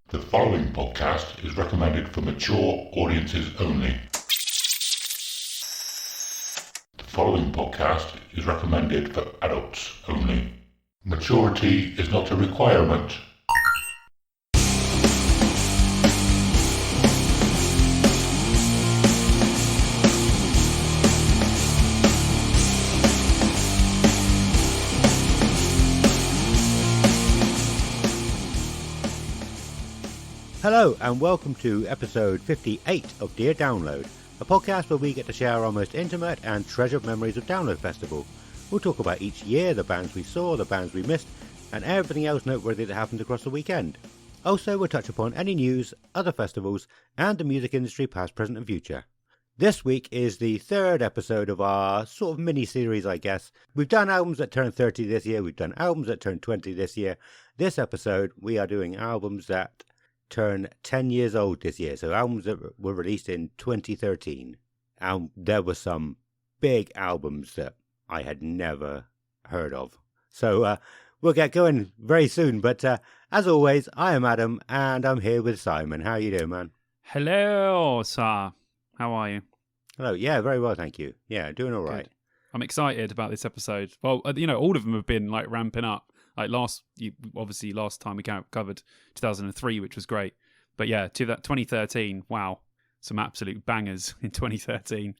The following podcast is recommended for mature audiences only. The following podcast is recommended for adults only. Maturity is not a requirement. Hello and welcome to episode 58 of Dear Download, a podcast where we get to share our most intimate and treasured memories of Download Festival. We'll talk about each year, the bands we saw, the bands we missed, and everything else noteworthy that happened across the weekend. Also, we'll touch upon any news, other festivals, and the music industry past, present and future. This week is the third episode of our sort of mini-series, I guess. We've done albums that turned 30 this year, we've done albums that turned 20 this year. This episode, we are doing albums that turn 10 years old this year, so albums that were released in 2013. And there were some big albums that I had never heard of. So we'll get going very soon, but as always, I am Adam, and I'm here with Simon. How are you doing, man? Hello, sir. How are you? Hello, yeah, very well, thank you. Yeah, doing all right. Good. I'm excited about this episode. Well, all of them have been like ramping up. Like last time we covered 2003, which was great. But yeah, to that 2013, wow, some absolute bangers in 2013.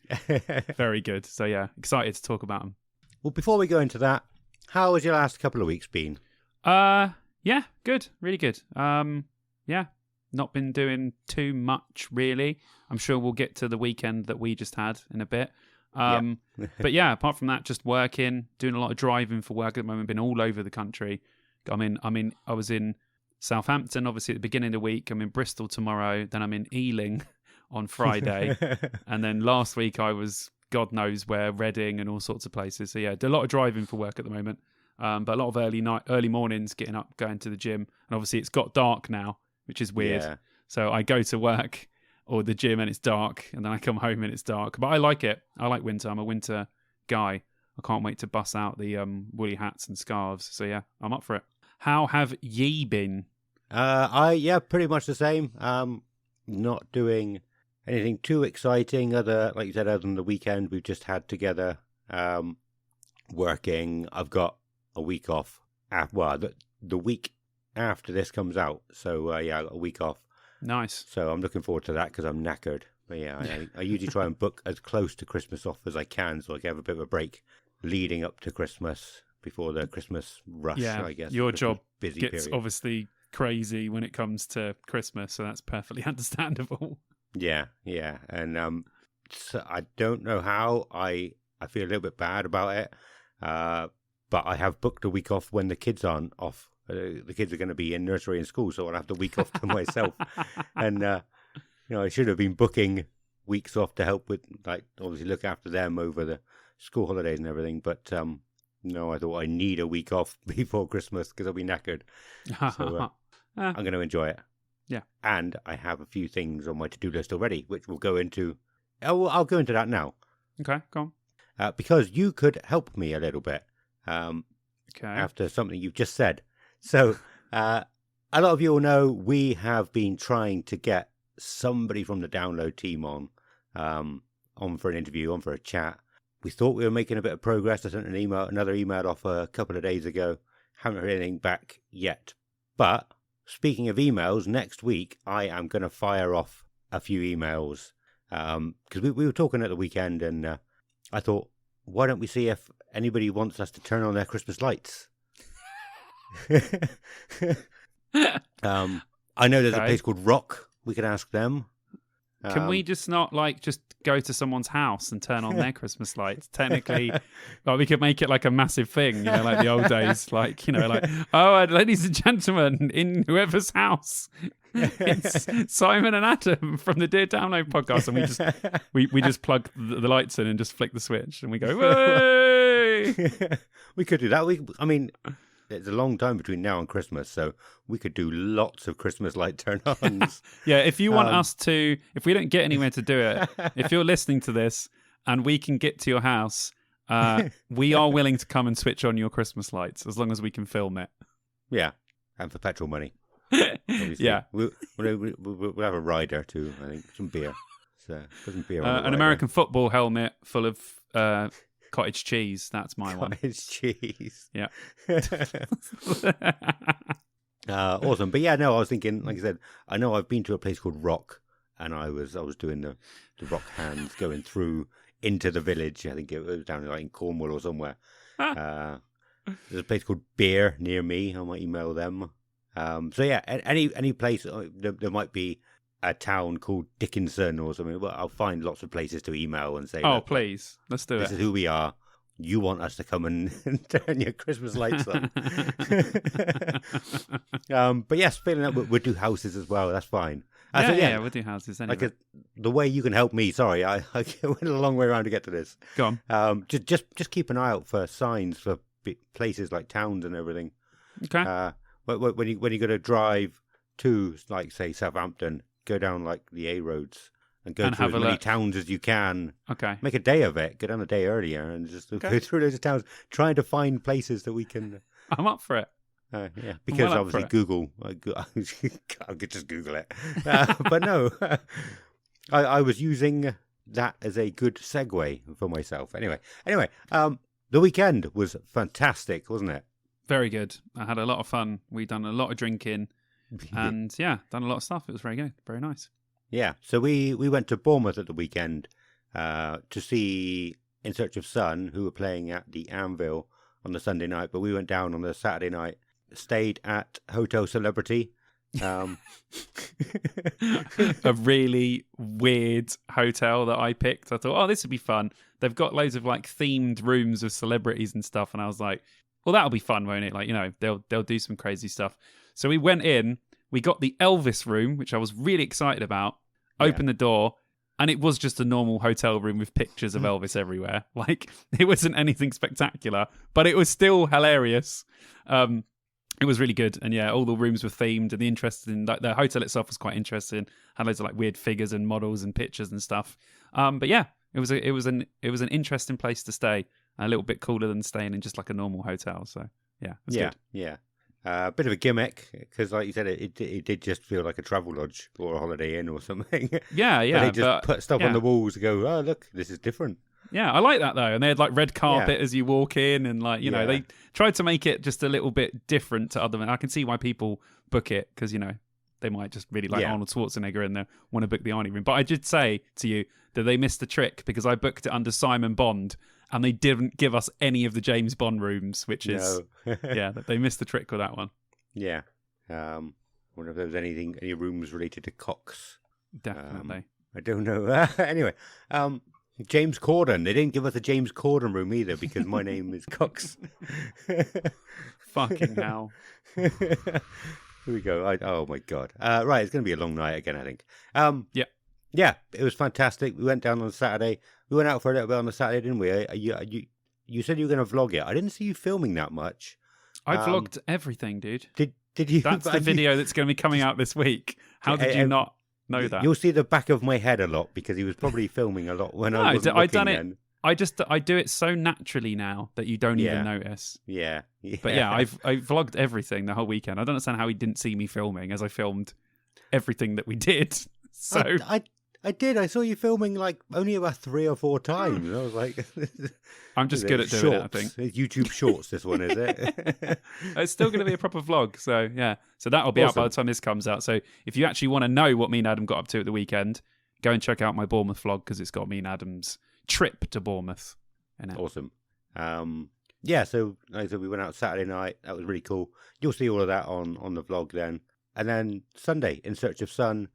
Very good. So yeah, excited to talk about them. Well, before we go into that, how has your last couple of weeks been? Yeah, good, really good. Yeah, not been doing too much really. I'm sure we'll get to the weekend that we just had in a bit. But yeah, apart from that, just working, doing a lot of driving for work at the moment. Been all over the country. I was in Southampton, obviously at the beginning of the week. I'm in Bristol tomorrow. Then I'm in Ealing on Friday, and then last week I was God knows where, Reading and all sorts of places. So yeah, do a lot of driving for work at the moment. But a lot of early mornings, getting up, going to the gym, and obviously it's got dark now, which is weird. Yeah. So I go to work or the gym and it's dark, and then I come home and it's dark. But I like it. I like winter. I'm a winter guy. I can't wait to bust out the woolly hats and scarves. So yeah, I'm up for it. How have ye been? Pretty much the same. Not doing anything too exciting, other than the weekend we've just had together. Working. I've got a week off. The week after this comes out. So I got a week off. Nice. So I'm looking forward to that because I'm knackered. But yeah, I usually try and book as close to Christmas off as I can, so I can have a bit of a break leading up to Christmas before the Christmas rush. Yeah, I guess your Christmas job busy gets period. Obviously crazy when it comes to Christmas, so that's perfectly understandable. Yeah, and so I don't know how. I feel a little bit bad about it, but I have booked a week off when the kids aren't off. The kids are going to be in nursery and school, so I'll have the week off to myself. And, I should have been booking weeks off to help with, obviously look after them over the school holidays and everything. But, no, I thought I need a week off before Christmas because I'll be knackered. So I'm going to enjoy it. Yeah. And I have a few things on my to-do list already, which we'll go into. I'll go into that now. Okay, go on. Because you could help me a little bit after something you've just said. So, a lot of you will know we have been trying to get somebody from the Download team on for an interview, on for a chat. We thought we were making a bit of progress. I sent another email off a couple of days ago. Haven't heard anything back yet. But speaking of emails, next week I am going to fire off a few emails because we were talking at the weekend, and I thought, why don't we see if anybody wants us to turn on their Christmas lights? I know there's a place called Rock. We could ask them. Can we just not just go to someone's house and turn on their Christmas lights? Technically, we could make it like a massive thing, like the old days, ladies and gentlemen, in whoever's house, it's Simon and Adam from the Dear Download podcast, and we just plug the lights in and just flick the switch, and we go, "Way!" We could do that. It's a long time between now and Christmas, so we could do lots of Christmas light turn-ons. Yeah, if you want us to, if we don't get anywhere to do it, if you're listening to this and we can get to your house, we are willing to come and switch on your Christmas lights as long as we can film it. Yeah, and for petrol money. Obviously. Yeah. We'll have a rider too, I think. Some beer. So, some beer on the An rider. American football helmet full of cottage cheese. That's my one. Cottage cheese. Yeah. Awesome. But yeah, no, I was thinking, like I said, I know I've been to a place called Rock, and I was doing the rock hands going through into the village. I think it was down in Cornwall or somewhere. There's a place called Beer near me. I might email them. So yeah, any place, there might be a town called Dickinson or something. Well, I'll find lots of places to email and say, oh, please, let's do this it. is who we are. You want us to come and turn your Christmas lights on. But yes, feeling that we'll do houses as well. That's fine. Yeah, we'll do houses anyway. The way you can help me, sorry, I went a long way around to get to this. Go on. Just keep an eye out for signs for places like towns and everything. Okay. When you're going to drive to, like, say, Southampton, go down like the A roads and go to as many towns as you can. Okay. Make a day of it. Go down a day earlier and just go through those towns, trying to find places that we can. I'm up for it. Yeah, because obviously Google. I could just Google it, but no, I was using that as a good segue for myself. Anyway, the weekend was fantastic, wasn't it? Very good. I had a lot of fun. We done a lot of drinking, and done a lot of stuff. It was very good, very nice. Yeah, so we went to Bournemouth at the weekend to see In Search of Sun, who were playing at the Anvil on the Sunday night, but we went down on the Saturday night. Stayed at Hotel Celebrity. A really weird hotel that I picked. I thought, this would be fun. They've got loads of like themed rooms of celebrities and stuff, and I was like, well, that'll be fun, won't it? Like, they'll do some crazy stuff. So we went in, we got the Elvis room, which I was really excited about. Opened the door, and it was just a normal hotel room with pictures of Elvis everywhere. Like, it wasn't anything spectacular, but it was still hilarious. It was really good, and all the rooms were themed, and the hotel itself was quite interesting. Had loads of like weird figures and models and pictures and stuff. But yeah, it was an interesting place to stay. A little bit cooler than staying in just like a normal hotel. So yeah, it was good. Yeah. A bit of a gimmick because, like you said, it did just feel like a travel lodge or a Holiday Inn or something. Yeah. But they just put stuff on the walls to go, oh look, this is different. Yeah, I like that though. And they had like red carpet as you walk in, and like they tried to make it just a little bit different to other. I can see why people book it because they might just really like Arnold Schwarzenegger and they want to book the Arnie room. But I did say to you that they missed the trick because I booked it under Simon Bond, and they didn't give us any of the James Bond rooms, which is they missed the trick with that one. Yeah, wonder if there was any rooms related to Cox. Definitely. I don't know. Anyway, James Corden. They didn't give us a James Corden room either because my name is Cox. Fucking hell. Here we go. Oh my God. Right, it's going to be a long night again, I think. Yeah, it was fantastic. We went down on Saturday. We went out for a little bit on the Saturday, didn't we? You said you were going to vlog it. I didn't see you filming that much. I vlogged everything, dude. Did you? That's the video that's going to be coming out this week. How did you not know that? You'll see the back of my head a lot because he was probably filming a lot when I wasn't looking done then. it. I do it so naturally now that you don't even notice. Yeah. But yeah, I vlogged everything the whole weekend. I don't understand how he didn't see me filming as I filmed everything that we did. So I did. I saw you filming like only about 3 or 4 times. I was like, I'm just good at doing it, I think. It's YouTube Shorts, this one, is it? It's still going to be a proper vlog. So yeah. So that'll be out by the time this comes out. So if you actually want to know what me and Adam got up to at the weekend, go and check out my Bournemouth vlog because it's got me and Adam's trip to Bournemouth. Awesome. Yeah, so we went out Saturday night. That was really cool. You'll see all of that on the vlog then. And then Sunday, In Search of Sun.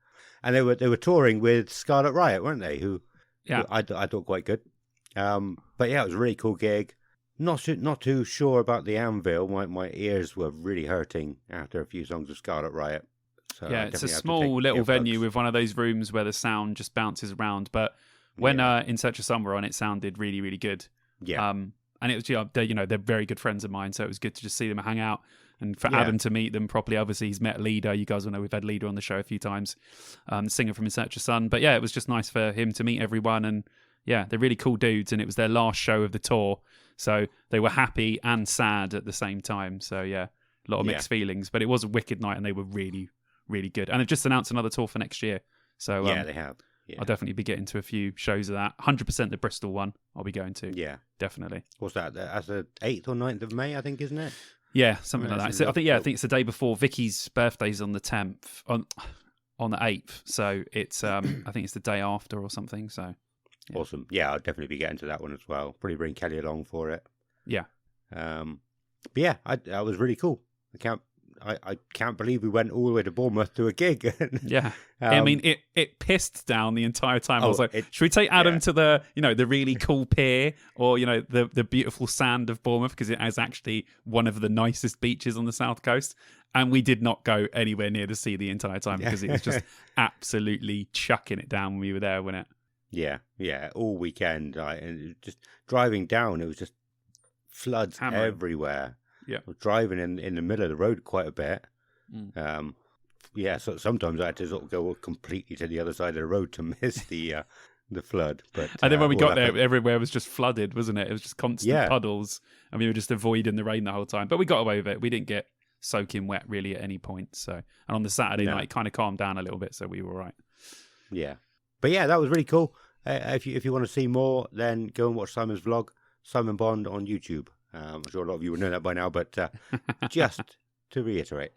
And they were touring with Scarlet Riot, weren't they? Who I thought quite good. But yeah, it was a really cool gig. Not too sure about the Anvil. My ears were really hurting after a few songs of Scarlet Riot. So yeah, it's a small little venue with one of those rooms where the sound just bounces around. But when In Search of Sun were on, it sounded really, really good. Yeah. And it was they're very good friends of mine, so it was good to just see them hang out. And for Adam to meet them properly, obviously he's met Leader. You guys will know we've had Leader on the show a few times, the singer from In Search of Sun. But yeah, it was just nice for him to meet everyone. And yeah, they're really cool dudes. And it was their last show of the tour. So they were happy and sad at the same time. So yeah, a lot of mixed feelings. But it was a wicked night, and they were really, really good. And they've just announced another tour for next year. So yeah, they have. Yeah. I'll definitely be getting to a few shows of that. 100% the Bristol one I'll be going to. Yeah. Definitely. What's that? That's the 8th or 9th of May, I think, isn't it? Yeah, something like that. So I think it's the day before. Vicky's birthday's on the 10th, on the 8th. So it's I think it's the day after or something. So yeah. Awesome. Yeah, I'll definitely be getting to that one as well. Probably bring Kelly along for it. Yeah. But yeah, that was really cool. I can't believe we went all the way to Bournemouth to a gig. Yeah. I mean, it pissed down the entire time. I was like, should we take Adam to the really cool pier, or, the beautiful sand of Bournemouth, because it is actually one of the nicest beaches on the south coast. And we did not go anywhere near the sea the entire time because it was just absolutely chucking it down when we were there, wasn't it? Yeah. All weekend. And just driving down, it was just floods everywhere. Yeah, I was driving in the middle of the road quite a bit. So sometimes I had to sort of go completely to the other side of the road to miss the flood. But and then when we got there, everywhere was just flooded, wasn't it? It was just constant puddles, and we were just avoiding the rain the whole time. But we got away with it. We didn't get soaking wet really at any point. So, and on the Saturday night, it kind of calmed down a little bit, so we were all right. Yeah, but yeah, that was really cool. If you want to see more, then go and watch Simon's vlog, Simon Bond on YouTube. I'm sure a lot of you would know that by now, but just to reiterate.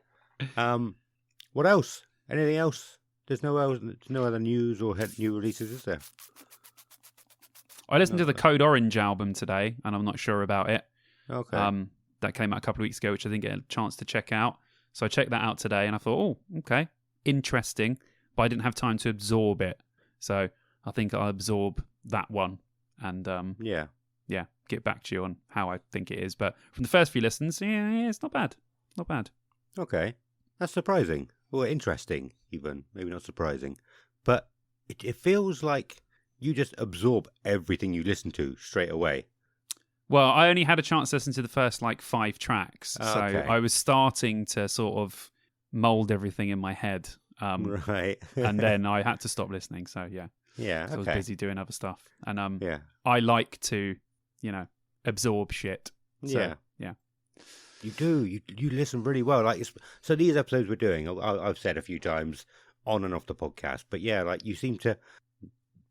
What else? Anything else? There's no other news or new releases, is there? I listened to the Code Orange album today, and I'm not sure about it. Okay. That came out a couple of weeks ago, which I didn't get a chance to check out. So I checked that out today, and I thought, oh, okay, interesting, but I didn't have time to absorb it. So I think I'll absorb that one, and yeah, get back to you on how I think it is. But from the first few listens, yeah, it's not bad. Not bad. Okay. That's surprising. Or interesting, even. Maybe not surprising. But it feels like you just absorb everything you listen to straight away. Well, I only had a chance to listen to the first, 5 tracks. So I was starting to sort of mould everything in my head. Right. And then I had to stop listening. So, yeah. Yeah, so I was busy doing other stuff. And yeah. I like to... absorb shit. So, yeah. You do. You listen really well. So these episodes we're doing, I've said a few times on and off the podcast, but yeah, you seem to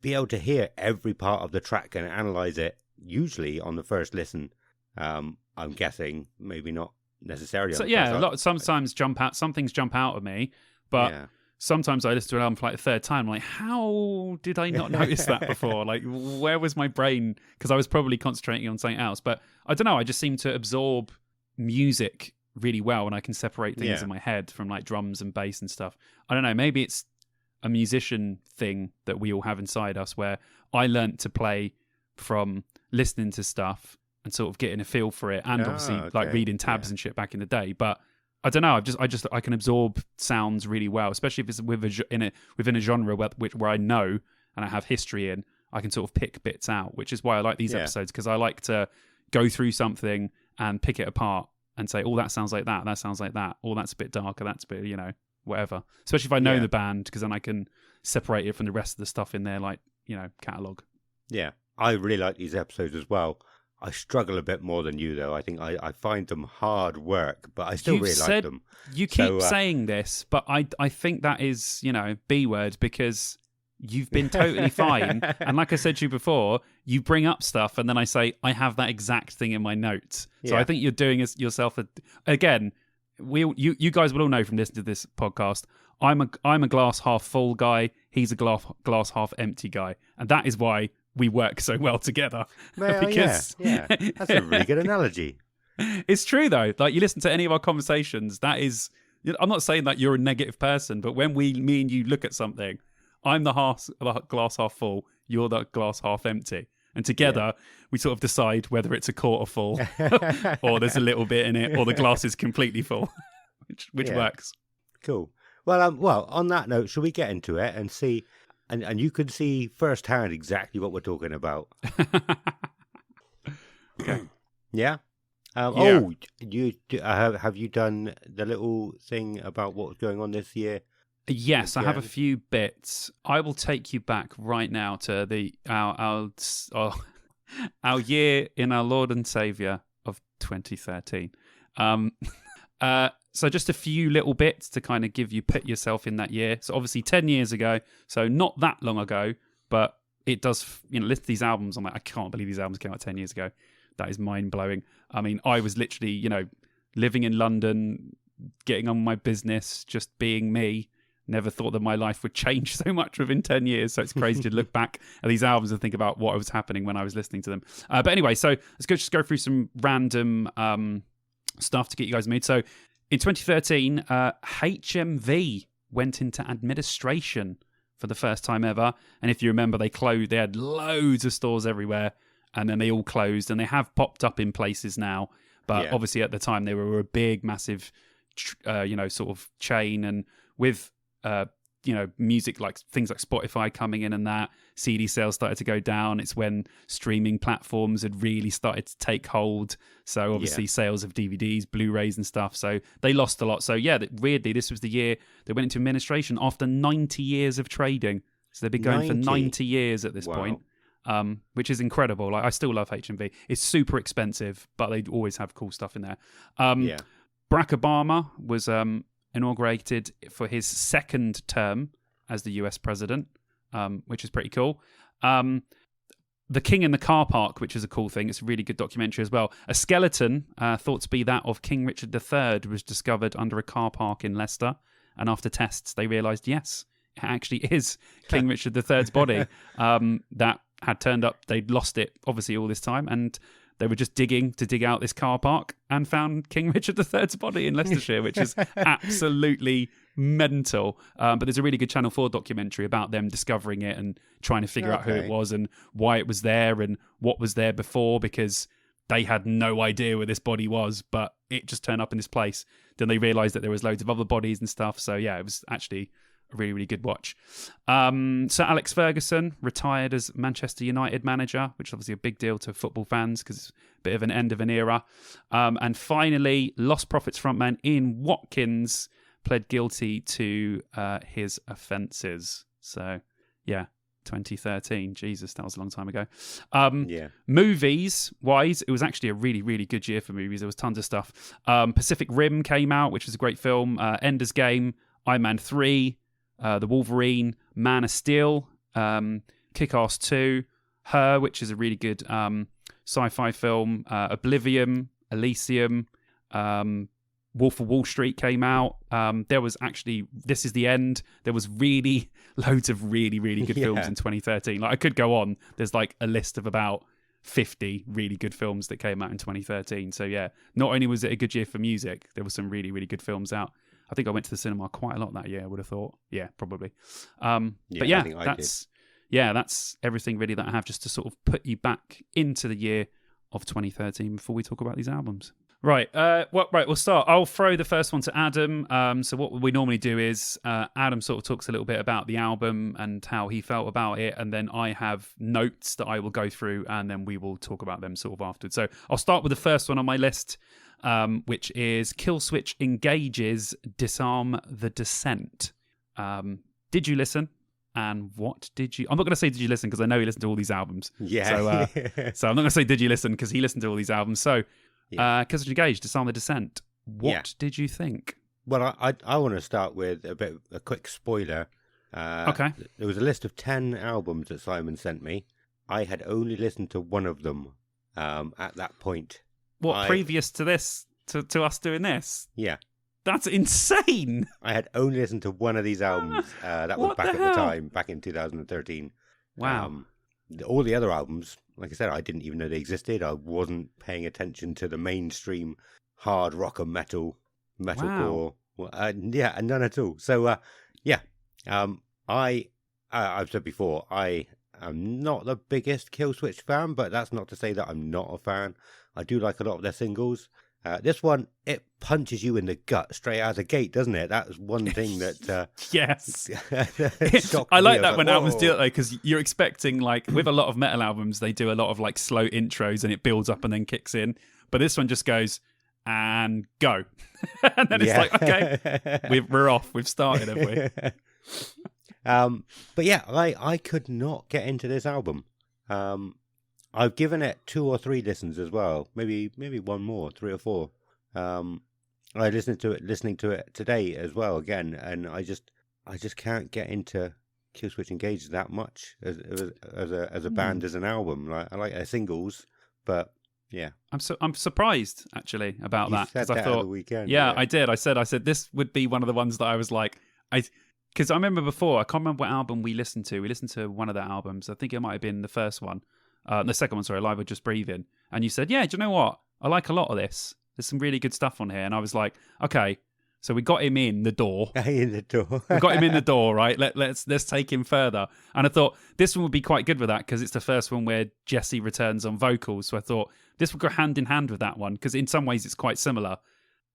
be able to hear every part of the track and analyze it. Usually on the first listen, I'm guessing, maybe not necessarily. So yeah, sometimes some things jump out of me, but. Yeah. Sometimes I listen to an album for the third time. I'm like, how did I not notice that before? Where was my brain? Because I was probably concentrating on something else. But I don't know. I just seem to absorb music really well, and I can separate things in my head from drums and bass and stuff. I don't know. Maybe it's a musician thing that we all have inside us, where I learnt to play from listening to stuff and sort of getting a feel for it, and obviously reading tabs and shit back in the day. But I don't know. I can absorb sounds really well, especially if it's within a genre where I know and I have history in. I can sort of pick bits out, which is why I like these episodes, because I like to go through something and pick it apart and say, "Oh, that sounds like that. That sounds like that. Oh, that's a bit darker. That's a bit, whatever." Especially if I know the band, because then I can separate it from the rest of the stuff in their catalog. Yeah, I really like these episodes as well. I struggle a bit more than you, though. I think I find them hard work, but I still really like them. You keep saying this, but I think that is, B word, because you've been totally fine. And like I said to you before, you bring up stuff and then I say, I have that exact thing in my notes. So I think you're doing yourself again. You guys will all know from listening to this podcast, I'm a glass half full guy. He's a glass half empty guy. And that is why we work so well together. Well, because that's a really good analogy. It's true though. You listen to any of our conversations, that is, I'm not saying that you're a negative person, but when me and you look at something, I'm the glass half full, you're the glass half empty. And together we sort of decide whether it's a quarter full or there's a little bit in it, or the glass is completely full, which works. Cool. Well, on that note, shall we get into it and see? And you can see firsthand exactly what we're talking about. Okay. Yeah? Oh, have you done the little thing about what's going on this year? Yes, I have a few bits. I will take you back right now to our year in our Lord and Saviour of 2013. So just a few little bits to kind of put yourself in that year. So obviously 10 years ago, so not that long ago, but it does, list these albums. I'm like, I can't believe these albums came out 10 years ago. That is mind-blowing. I mean, I was literally, living in London, getting on my business, just being me. Never thought that my life would change so much within 10 years. So it's crazy to look back at these albums and think about what was happening when I was listening to them. But anyway, so let's just go through some random stuff to get you guys in the mood. So in 2013, HMV went into administration for the first time ever. And if you remember, they had loads of stores everywhere, and then they all closed, and they have popped up in places now. But obviously at the time, they were a big, massive, sort of chain. And with music, like things like Spotify coming in and that, CD sales started to go down. It's when streaming platforms had really started to take hold. So obviously sales of DVDs, Blu-rays and stuff. So they lost a lot. So weirdly, this was the year they went into administration after 90 years of trading. So they've been going for 90 years at this point, which is incredible. Like, I still love HMV. It's super expensive, but they always have cool stuff in there. Barack Obama was inaugurated for his second term as the US president, which is pretty cool. The King in the Car Park, which is a cool thing. It's a really good documentary as well. A skeleton, thought to be that of King Richard III, was discovered under a car park in Leicester. And after tests, they realised, yes, it actually is King Richard III's body that had turned up. They'd lost it, obviously, all this time. And they were just digging to dig out this car park and found King Richard III's body in Leicestershire, which is absolutely mental. But there's a really good Channel 4 documentary about them discovering it and trying to figure out who it was and why it was there and what was there before, because they had no idea where this body was, but it just turned up in this place. Then they realised that there was loads of other bodies and stuff. So yeah, it was actually a really, really good watch. Sir Alex Ferguson retired as Manchester United manager, which is obviously a big deal to football fans because it's a bit of an end of an era. And finally, Lost Prophets frontman Ian Watkins pled guilty to his offences. So, yeah, 2013. Jesus, that was a long time ago. Movies-wise, it was actually a really, really good year for movies. There was tons of stuff. Pacific Rim came out, which was a great film. Ender's Game, Iron Man 3, The Wolverine, Man of Steel, Kick-Ass 2, Her, which is a really good sci-fi film, Oblivion, Elysium, Wolf of Wall Street came out. There was actually This Is the End. There was really loads of really, really good films in 2013. Like, I could go on. There's like a list of about 50 really good films that came out in 2013. So yeah, not only was it a good year for music, there were some really, really good films out. I think I went to the cinema quite a lot that year, I would have thought. Yeah, probably. But yeah, that's everything really that I have just to sort of put you back into the year of 2013 before we talk about these albums. Right, we'll start. I'll throw the first one to Adam. So what we normally do is Adam sort of talks a little bit about the album and how he felt about it, and then I have notes that I will go through, and then we will talk about them sort of afterwards. So I'll start with the first one on my list, which is Killswitch Engage's Disarm the Descent. Did you listen? And what did you... I'm not going to say did you listen because I know he listened to all these albums. Yeah. So I'm not going to say did you listen because he listened to all these albums. So Killswitch Engage, Disarm the Descent. What did you think? Well, I want to start with a quick spoiler. Okay. There was a list of 10 albums that Simon sent me. I had only listened to one of them at that point. What, previous to this, to us doing this? Yeah. That's insane. I had only listened to one of these albums. That was back at the time, back in 2013. Wow. All the other albums, like I said, I didn't even know they existed. I wasn't paying attention to the mainstream hard rock and metalcore. Wow. And none at all. So, I've said before, I am not the biggest Killswitch fan, but that's not to say that I'm not a fan. I do like a lot of their singles. This one, it punches you in the gut straight out of the gate, doesn't it? That's one thing that... yes. I like that when albums do it, though, because you're expecting, like, with a lot of metal albums, they do a lot of, like, slow intros and it builds up and then kicks in. But this one just goes, and go. And then it's like, okay, we're off. We've started, have we? But yeah, I could not get into this album. I've given it 2 or 3 listens as well, maybe one more, 3 or 4. I listening to it today as well again, and I just can't get into Killswitch Engage that much as a band, as an album. Like, I like their singles, but yeah, I'm surprised actually about that, because I thought the weekend. Yeah, I did. I said this would be one of the ones that I was like, because I remember before, I can't remember what album we listened to. We listened to one of the albums. I think it might have been the first one, the second one. Sorry, Live or Just Breathing. And you said, yeah, do you know what? I like a lot of this. There's some really good stuff on here. And I was like, okay, so we got him in the door. In the door. We got him in the door, right? Let's take him further. And I thought this one would be quite good with that, because it's the first one where Jesse returns on vocals. So I thought this would go hand in hand with that one, because in some ways it's quite similar.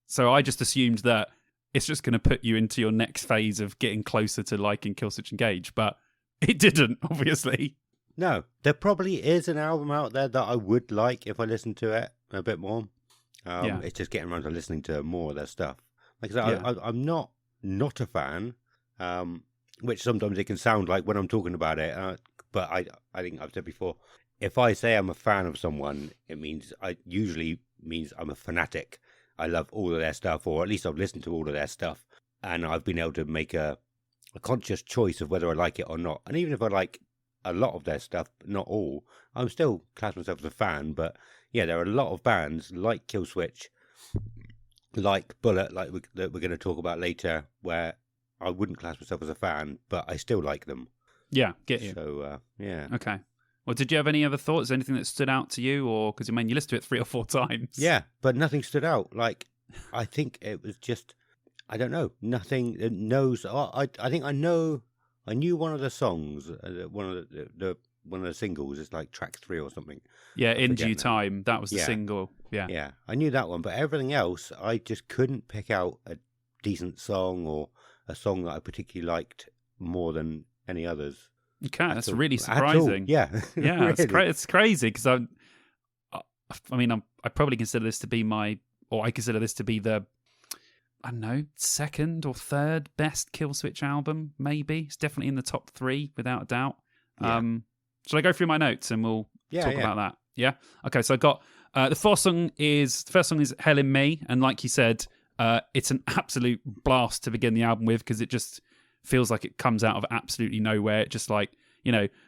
So I just assumed that it's just going to put you into your next phase of getting closer to liking Killswitch Engage, but it didn't, obviously. No, there probably is an album out there that I would like if I listened to it a bit more. It's just getting around to listening to more of their stuff. Like I said, I'm not a fan, which sometimes it can sound like when I'm talking about it. But I think I've said before, if I say I'm a fan of someone, it usually means I'm a fanatic. I love all of their stuff, or at least I've listened to all of their stuff, and I've been able to make a conscious choice of whether I like it or not. And even if I like a lot of their stuff, but not all, I'm still class myself as a fan. But yeah, there are a lot of bands like Killswitch, like Bullet, that we're going to talk about later, where I wouldn't class myself as a fan, but I still like them. Yeah, get you. So, yeah. Okay. Well, did you have any other thoughts? Anything that stood out to you? Or, because, you listened to it 3 or 4 times. Yeah, but nothing stood out. Like, I think it was just, I don't know, nothing that knows. I think I knew one of the songs, one of the singles. It's like track 3 or something. Yeah, In Due Time. That was the single. Yeah. Yeah, I knew that one, but everything else, I just couldn't pick out a decent song or a song that I particularly liked more than any others. Okay, that's really surprising. Yeah, yeah, really. It's crazy, because I probably consider this to be I consider this to be the, I don't know, second or third best Killswitch album. Maybe it's definitely in the top 3 without a doubt. Yeah. Should I go through my notes and we'll talk about that? Yeah. Okay. So I got the first song is Hell in Me, and like you said, it's an absolute blast to begin the album with, because it just feels like it comes out of absolutely nowhere. It just like,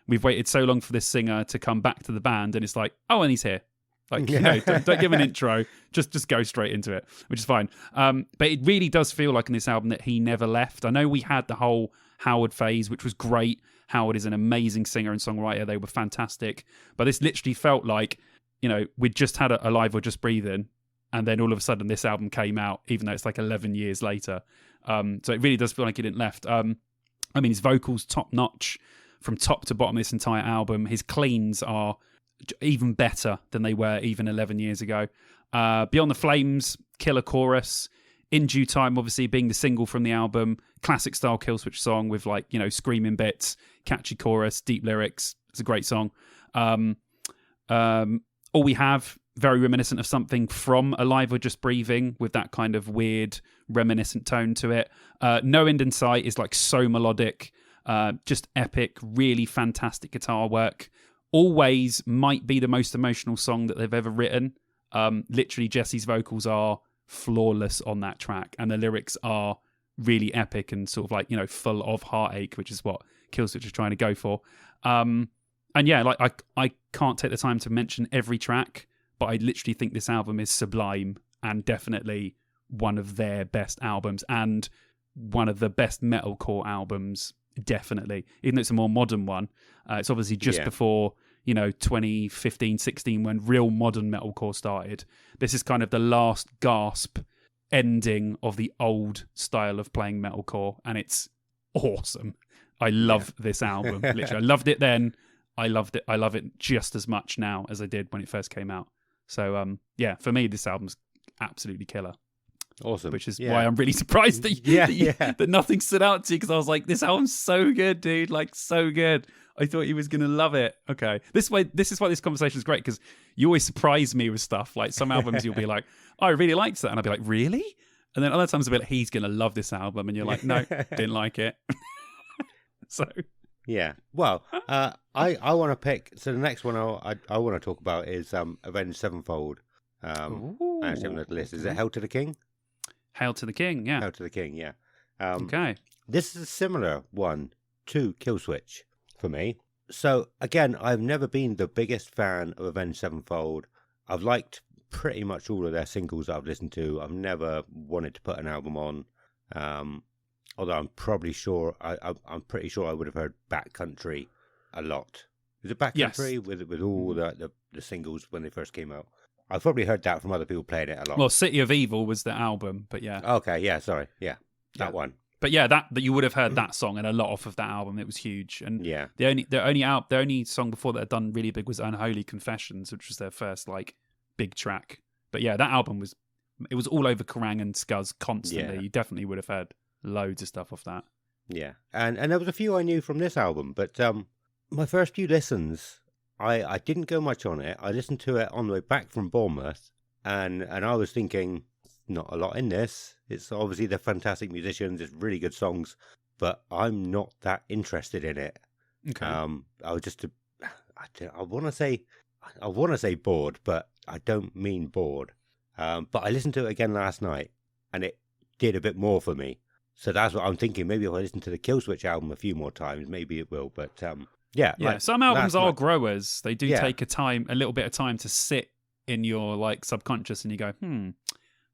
we've waited so long for this singer to come back to the band, and it's like, oh, and he's here. Like, don't give him an intro, just go straight into it, which is fine. But it really does feel like in this album that he never left. I know we had the whole Howard phase, which was great. Howard is an amazing singer and songwriter. They were fantastic. But this literally felt like, we'd just had a Live or Just Breathing, and then all of a sudden this album came out, even though it's like 11 years later. So it really does feel like he didn't left. His vocals top notch from top to bottom of this entire album. His cleans are even better than they were even 11 years ago. Beyond the Flames, killer chorus. In Due Time, obviously being the single from the album, classic style Killswitch song with screaming bits, catchy chorus, deep lyrics. It's a great song. All We Have, very reminiscent of something from Alive or Just Breathing, with that kind of weird reminiscent tone to it. No End in Sight is like so melodic, just epic, really fantastic guitar work. Always might be the most emotional song that they've ever written. Literally, Jesse's vocals are flawless on that track, and the lyrics are really epic and sort of like, full of heartache, which is what Killswitch is trying to go for. And yeah, like I can't take the time to mention every track, but I literally think this album is sublime and definitely one of their best albums and one of the best metalcore albums, definitely. Even though it's a more modern one, it's obviously just before 2015, 16 when real modern metalcore started. This is kind of the last gasp ending of the old style of playing metalcore, and it's awesome. I love this album. Literally, I loved it then. I loved it. I love it just as much now as I did when it first came out. So for me, this album's absolutely killer. Awesome. Which is why I'm really surprised that nothing stood out to you, because I was like, this album's so good, dude. Like, so good. I thought he was going to love it. Okay. This is why this conversation is great, because you always surprise me with stuff. Like, some albums you'll be like, oh, I really liked that. And I'll be like, really? And then other times I'll be like, he's going to love this album. And you're like, no, didn't like it. So. Yeah. Well, I want to pick. So the next one I want to talk about is Avenged Sevenfold. I actually haven't looked at the list. Is it Hell to the King? Hail to the King, yeah. Hail to the King, yeah. Okay. This is a similar one to Killswitch for me. So, again, I've never been the biggest fan of Avenged Sevenfold. I've liked pretty much all of their singles that I've listened to. I've never wanted to put an album on. Although I'm probably sure, I'm pretty sure I would have heard Backcountry a lot. Is it Backcountry with all the singles when they first came out? I've probably heard that from other people playing it a lot. Well, City of Evil was the album, but yeah. Okay, yeah, sorry. Yeah, that one. But yeah, that you would have heard that song and a lot off of that album. It was huge. And yeah, the only song before that had done really big was Unholy Confessions, which was their first like big track. But yeah, that album was all over Kerrang and Scuzz constantly. Yeah. You definitely would have heard loads of stuff off that. Yeah, and there was a few I knew from this album, but my first few listens, I didn't go much on it. I listened to it on the way back from Bournemouth, and I was thinking, not a lot in this. It's obviously they're fantastic musicians, it's really good songs, but I'm not that interested in it. Okay. I was just, I want to say bored, but I don't mean bored. But I listened to it again last night, and it did a bit more for me. So that's what I'm thinking. Maybe if I listen to the Killswitch album a few more times, maybe it will. But yeah. Like some albums are growers. They do take a little bit of time to sit in your like subconscious, and you go,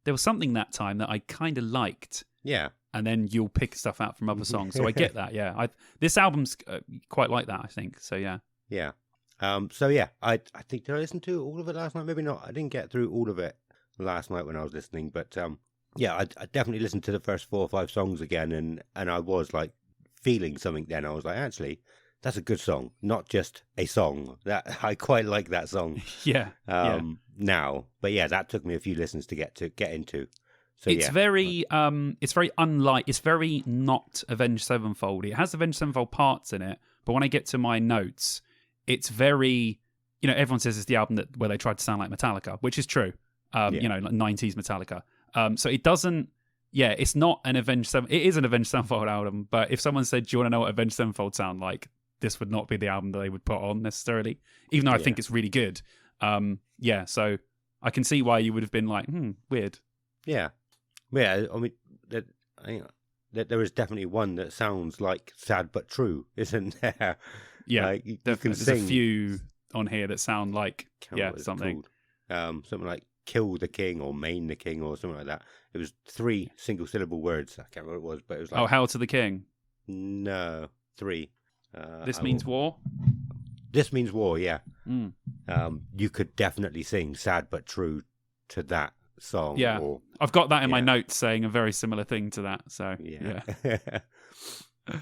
there was something that time that I kind of liked. Yeah. And then you'll pick stuff out from other songs. So I get that, yeah. This album's quite like that, I think. So, yeah. Yeah. So, yeah, I think, did I listen to all of it last night? Maybe not. I didn't get through all of it last night when I was listening. But, yeah, I definitely listened to the first 4 or 5 songs again. And I was, like, feeling something then. I was like, actually, that's a good song. Not just a song. That I quite like that song. Yeah. Now. But, yeah, that took me a few listens to get into. So, it's very it's very not Avenged Sevenfold. It has Avenged Sevenfold parts in it, but when I get to my notes, it's very, everyone says it's the album where they tried to sound like Metallica, which is true. Like 90s Metallica. So it doesn't, it's not an Avenged Sevenfold. It is an Avenged Sevenfold album, but if someone said, do you want to know what Avenged Sevenfold sound like? This would not be the album that they would put on necessarily, even though I think it's really good. So I can see why you would have been like, weird. Yeah. Yeah, I mean, there is definitely one that sounds like Sad But True, isn't there? Yeah, like, you definitely. can There's sing. a few on here that sound like, something. Something like Kill the King or Main the King or something like that. It was 3 single-syllable words. I can't remember what it was, but it was like... Hail to the King. No, 3. This means war? This means war, yeah. You could definitely sing Sad But True to that song. Yeah, I've got that in my notes saying a very similar thing to that. So yeah.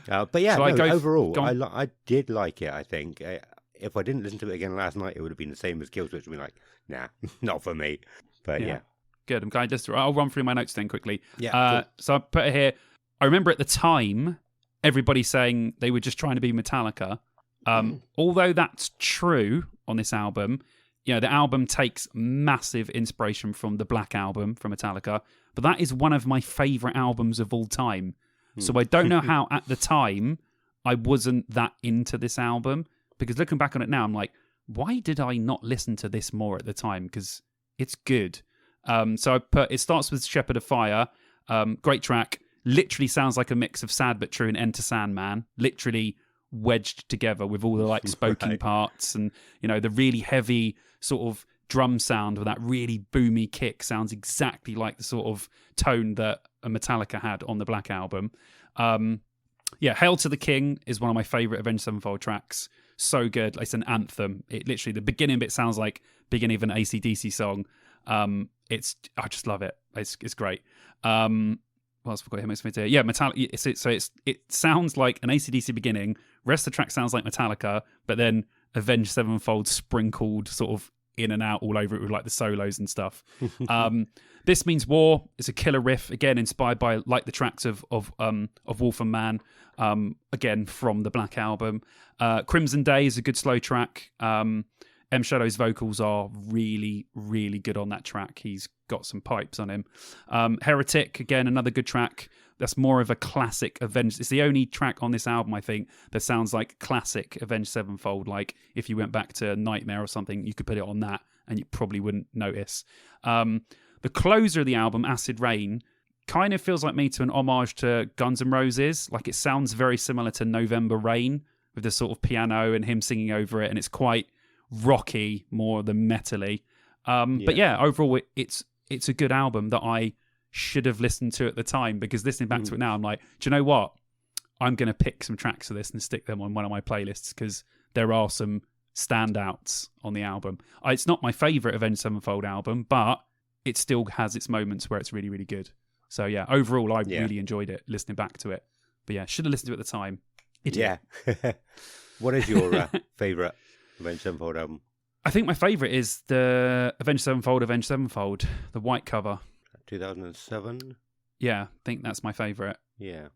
But yeah, overall, on. I did like it. I think if I didn't listen to it again last night, it would have been the same as Killswitch. I'd be like, nah, not for me. But yeah. Good. I'm kind of I'll run through my notes then quickly. Yeah. So I put it here. I remember at the time everybody saying they were just trying to be Metallica. Although that's true on this album. The album takes massive inspiration from the Black Album from Metallica, but that is one of my favourite albums of all time. So I don't know how at the time I wasn't that into this album, because looking back on it now, I'm like, why did I not listen to this more at the time? Because it's good. So I put, it starts with Shepherd of Fire, great track, literally sounds like a mix of Sad But True and Enter Sandman, literally wedged together with all the like spoken parts and the really heavy sort of drum sound with that really boomy kick sounds exactly like the sort of tone that Metallica had on the Black Album. Hail to the King is one of my favourite Avenged Sevenfold tracks. So good. It's an anthem. It literally, the beginning bit sounds like beginning of an AC/DC song. I just love it. It's great. What else have I got here? Most of it here. Yeah, Metallica. It sounds like an AC/DC beginning. Rest of the track sounds like Metallica, but then Avenged Sevenfold sprinkled sort of in and out all over it with like the solos and stuff. This Means War is a killer riff, again inspired by like the tracks of Wolf and Man, again from the Black Album. Crimson Day is a good slow track. M Shadow's vocals are really, really good on that track. He's got some pipes on him. Heretic, again, another good track. That's more of a classic Avenged. It's the only track on this album, I think, that sounds like classic Avenged Sevenfold. Like if you went back to Nightmare or something, you could put it on that and you probably wouldn't notice. The closer of the album, Acid Rain, kind of feels like me to an homage to Guns N' Roses. Like it sounds very similar to November Rain with the sort of piano and him singing over it, and it's quite rocky more than metally. But yeah, overall it's a good album that I should have listened to at the time, because listening back to it now, I'm like, do you know what? I'm going to pick some tracks of this and stick them on one of my playlists, because there are some standouts on the album. It's not my favourite Avenged Sevenfold album, but it still has its moments where it's really, really good. So yeah, overall, I really enjoyed it, listening back to it. But yeah, should have listened to it at the time. Idiot. Yeah. What is your favourite Avenged Sevenfold album? I think my favourite is the Avenged Sevenfold, the white cover. 2007? Yeah, I think that's my favourite. Yeah.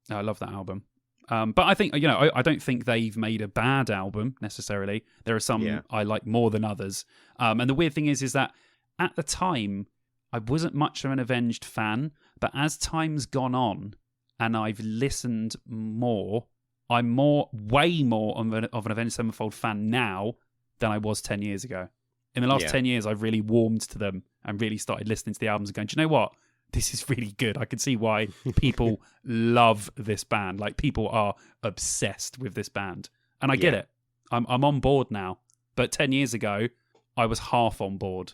I love that album. But I think, I don't think they've made a bad album necessarily. There are some I like more than others. And the weird thing is that at the time, I wasn't much of an Avenged fan, but as time's gone on and I've listened more, I'm way more of an Avenged Sevenfold fan now than I was 10 years ago. In the last 10 years, I've really warmed to them and really started listening to the albums and going, do you know what? This is really good. I can see why people love this band. Like, people are obsessed with this band. And I get it. I'm on board now. But 10 years ago, I was half on board.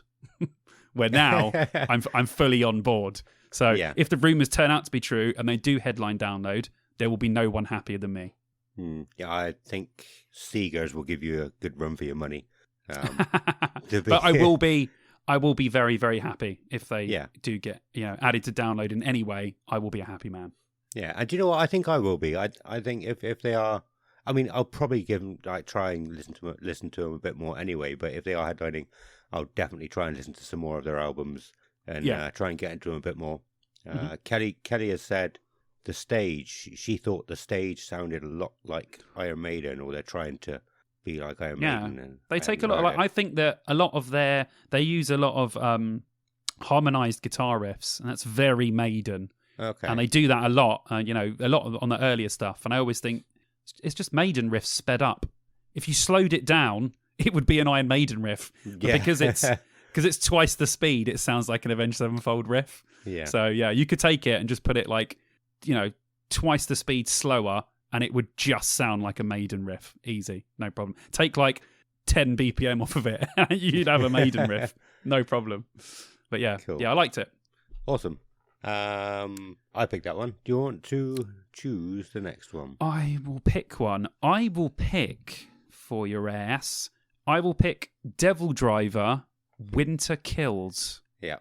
Where now, I'm fully on board. So if the rumours turn out to be true and they do headline Download, there will be no one happier than me. Yeah, I think Seagers will give you a good run for your money. But I will be very, very happy if they do get added to Download in any way. I will be a happy man. Yeah, and do you know what? I think I will be. I think if they are, I mean, I'll probably give them, try and listen to them a bit more anyway. But if they are headlining, I'll definitely try and listen to some more of their albums and try and get into them a bit more. Kelly has said the stage. She thought the stage sounded a lot like Iron Maiden, or they're trying to be like Iron Maiden. And they take a lot. I think that a lot of they use a lot of harmonized guitar riffs, and that's very Maiden. Okay. And they do that a lot. A lot on the earlier stuff. And I always think it's just Maiden riffs sped up. If you slowed it down, it would be an Iron Maiden riff. But because it's twice the speed, it sounds like an Avenged Sevenfold riff. Yeah. So you could take it and just put it like, twice the speed slower, and it would just sound like a Maiden riff. Easy, no problem. Take like 10 BPM off of it, you'd have a Maiden riff, no problem. But cool. I liked it. Awesome. I picked that one. Do you want to choose the next one? I will pick one. I will pick, for your ass, I will pick Devil Driver, Winter Kills. Yeah.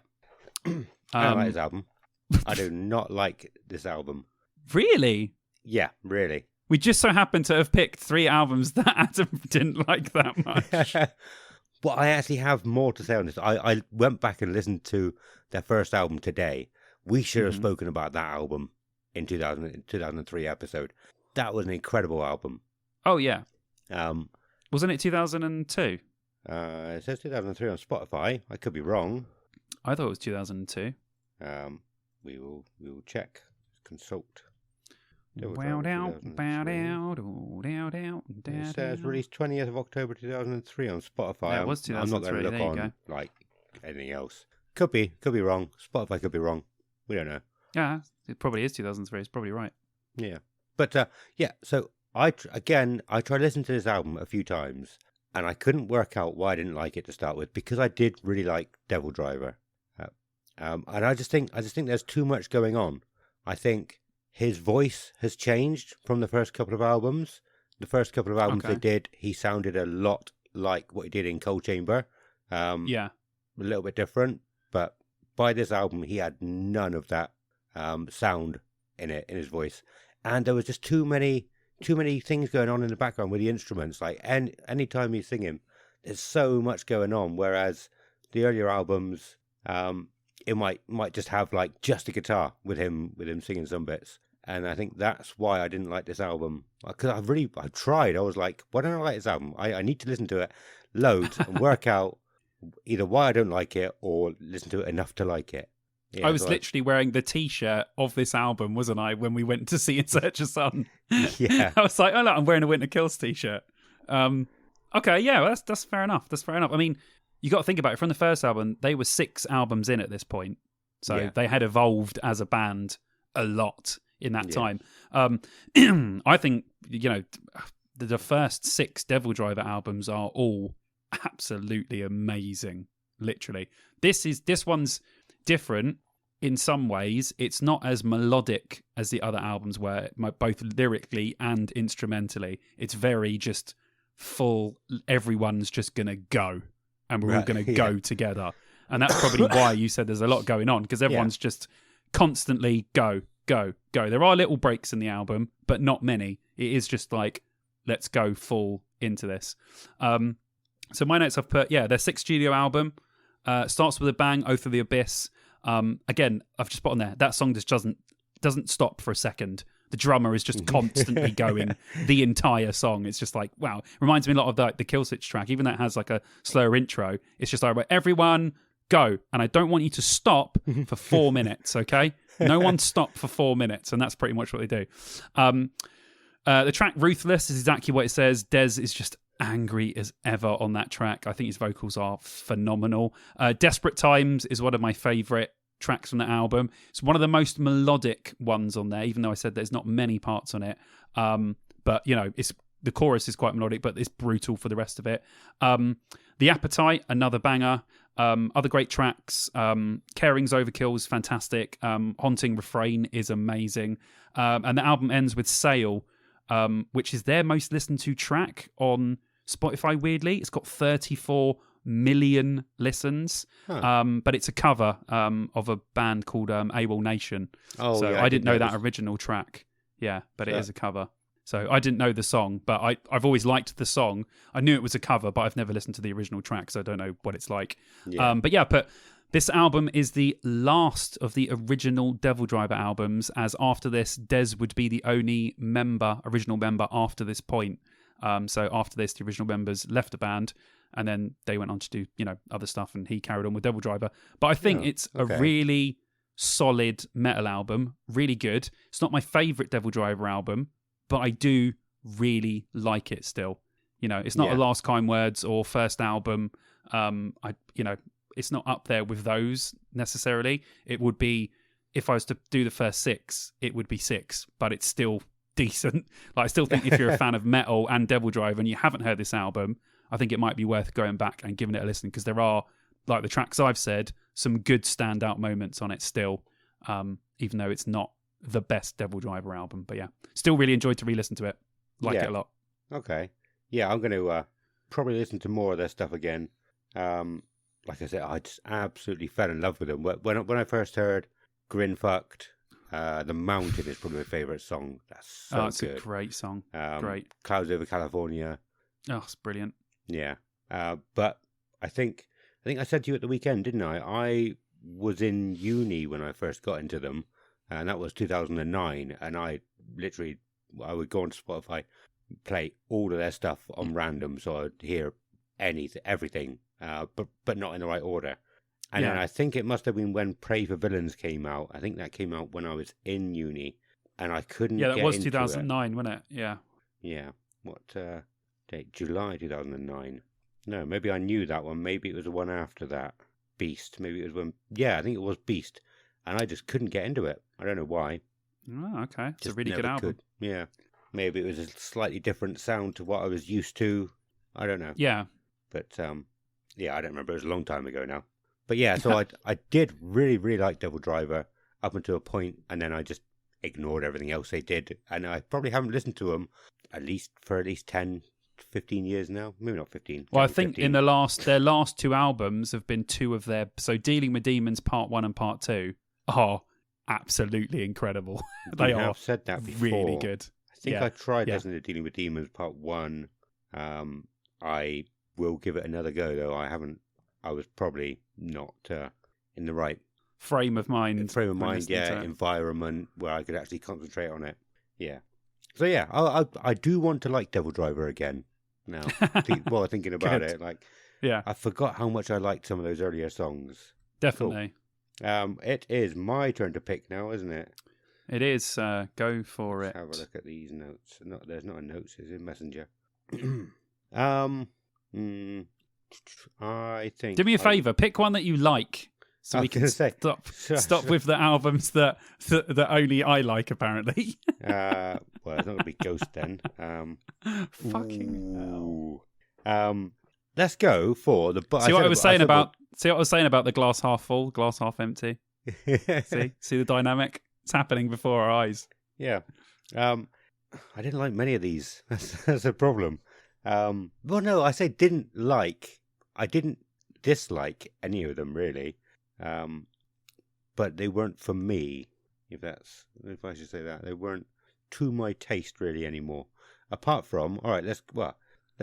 I don't like this album. I do not like this album. Really? Yeah, really. We just so happen to have picked 3 albums that Adam didn't like that much. Well, I actually have more to say on this. I went back and listened to their first album today. We should have spoken about that album in 2003 episode. That was an incredible album. Oh, yeah. Wasn't it 2002? It says 2003 on Spotify. I could be wrong. I thought it was 2002. We will check. Consult. It says released 20th of October 2003 on Spotify. Yeah, it was 2003. I'm not going to look on like anything else. Could be wrong. Spotify could be wrong. We don't know. Yeah, it probably is 2003. It's probably right. Yeah, but So I tried listening to this album a few times, and I couldn't work out why I didn't like it to start with, because I did really like Devil Driver, and I just think there's too much going on. I think his voice has changed from the first couple of albums. The first couple of albums they did, he sounded a lot like what he did in Cold Chamber. A little bit different, but by this album, he had none of that sound in his voice, and there was just too many things going on in the background with the instruments. Like any time he's singing, there's so much going on. Whereas the earlier albums, it might just have like just a guitar with him singing some bits. And I think that's why I didn't like this album, because I tried. I was like, why don't I like this album? I need to listen to it loads and work out either why I don't like it or listen to it enough to like it. Yeah, I was literally wearing the T-shirt of this album, wasn't I, when we went to see In Search of Sun? Yeah. I was like, oh, look, I'm wearing a Winter Kills T-shirt. Okay, yeah, well, that's fair enough. That's fair enough. I mean, you got to think about it. From the first album, they were 6 albums in at this point. So they had evolved as a band a lot in that time. I think, the first 6 Devil Driver albums are all absolutely amazing, literally. This one's different in some ways. It's not as melodic as the other albums were, both lyrically and instrumentally. It's very just full, everyone's just going to go, and we're all going to go together. And that's probably why you said there's a lot going on, because everyone's just constantly go, go, go. There are little breaks in the album, but not many. It is just like, let's go full into this. So my notes I've put, their 6th studio album, starts with a bang, Oath of the Abyss. Again, I've just put on there, that song just doesn't stop for a second. The drummer is just constantly going the entire song. It's just like, wow. Reminds me a lot of the Kill Switch track, even though it has like a slower intro. It's just like, everyone go. And I don't want you to stop for 4 minutes, okay? No one stop for 4 minutes. And that's pretty much what they do. The track Ruthless is exactly what it says. Dez is just angry as ever on that track. I think his vocals are phenomenal. Desperate Times is one of my favourite tracks from the album. It's one of the most melodic ones on there, even though I said there's not many parts on it. But, it's the chorus is quite melodic, but it's brutal for the rest of it. The Appetite, another banger. Other great tracks. Caring's Overkill is fantastic. Haunting Refrain is amazing. And the album ends with Sail, which is their most listened to track on Spotify, weirdly. It's got 34 million listens, but it's a cover of a band called AWOL Nation. I didn't know that original track. But it is a cover. So I didn't know the song, but I've always liked the song. I knew it was a cover, but I've never listened to the original track, so I don't know what it's like. But this album is the last of the original Devil Driver albums, as after this, Dez would be the only original member after this point. So after this, the original members left the band, and then they went on to do, other stuff, and he carried on with Devil Driver. But I think it's a really solid metal album, really good. It's not my favourite Devil Driver album, but I do really like it still. It's not a Last Kind Words or first album. It's not up there with those necessarily. It would be, if I was to do the first 6, it would be 6, but it's still decent. I still think if you're a fan of metal and Devil Driver and you haven't heard this album, I think it might be worth going back and giving it a listen, because there are, like the tracks I've said, some good standout moments on it still, even though it's not the best Devil Driver album. But still really enjoyed to re-listen to it. Like it a lot. Okay. I'm going to probably listen to more of their stuff again. Like I said, I just absolutely fell in love with them. When I first heard Grin Fucked, The Mountain is probably my favourite song. That's so it's good. A great song. Great. Clouds Over California. Oh, it's brilliant. Yeah. But I think I said to you at the weekend, didn't I? I was in uni when I first got into them, and that was 2009. And I would go on Spotify, play all of their stuff on random, so I'd hear everything, but not in the right order. And then I think it must have been when Pray for Villains came out. I think that came out when I was in uni, and I couldn't get into it. Yeah, that was 2009, wasn't it? Yeah. Yeah. What date? July 2009. No, maybe I knew that one. Maybe it was the one after that. Beast. Maybe it was when... Yeah, I think it was Beast. And I just couldn't get into it. I don't know why. Oh, okay. It's a really good album. Yeah. Maybe it was a slightly different sound to what I was used to. I don't know. Yeah. But, I don't remember. It was a long time ago now. But yeah, so I did really, really like Devil Driver up until a point, and then I just ignored everything else they did. And I probably haven't listened to them for at least 10, 15 years now. Maybe not 15. Well, 10, I think 15. In their last 2 albums have been 2 of their... So Dealing with Demons Part 1 and Part 2 are absolutely incredible. They are said that before. Really good. I think I tried listening to Dealing with Demons Part 1. I will give it another go, though. I was probably not in the right frame of mind, environment where I could actually concentrate on it. Yeah. So yeah, I do want to like Devil Driver again now. While thinking about it, I forgot how much I liked some of those earlier songs. Definitely. Cool. It is my turn to pick now, isn't it? It is. Go for it. Have a look at these notes. There's not a notes. It's in Messenger. I think. Do me a favour. Pick one that you like. so I we was can gonna say. stop with the albums that only I like, apparently. Well, it's not going to be Ghost then. Fucking let's go for the. See what I was saying about the glass half full, glass half empty. See the dynamic. It's happening before our eyes. Yeah. I didn't like many of these. That's a problem. Well, no, I say didn't like. I didn't dislike any of them really, but they weren't for me. If I should say that, they weren't to my taste really anymore. Apart from, all right, let's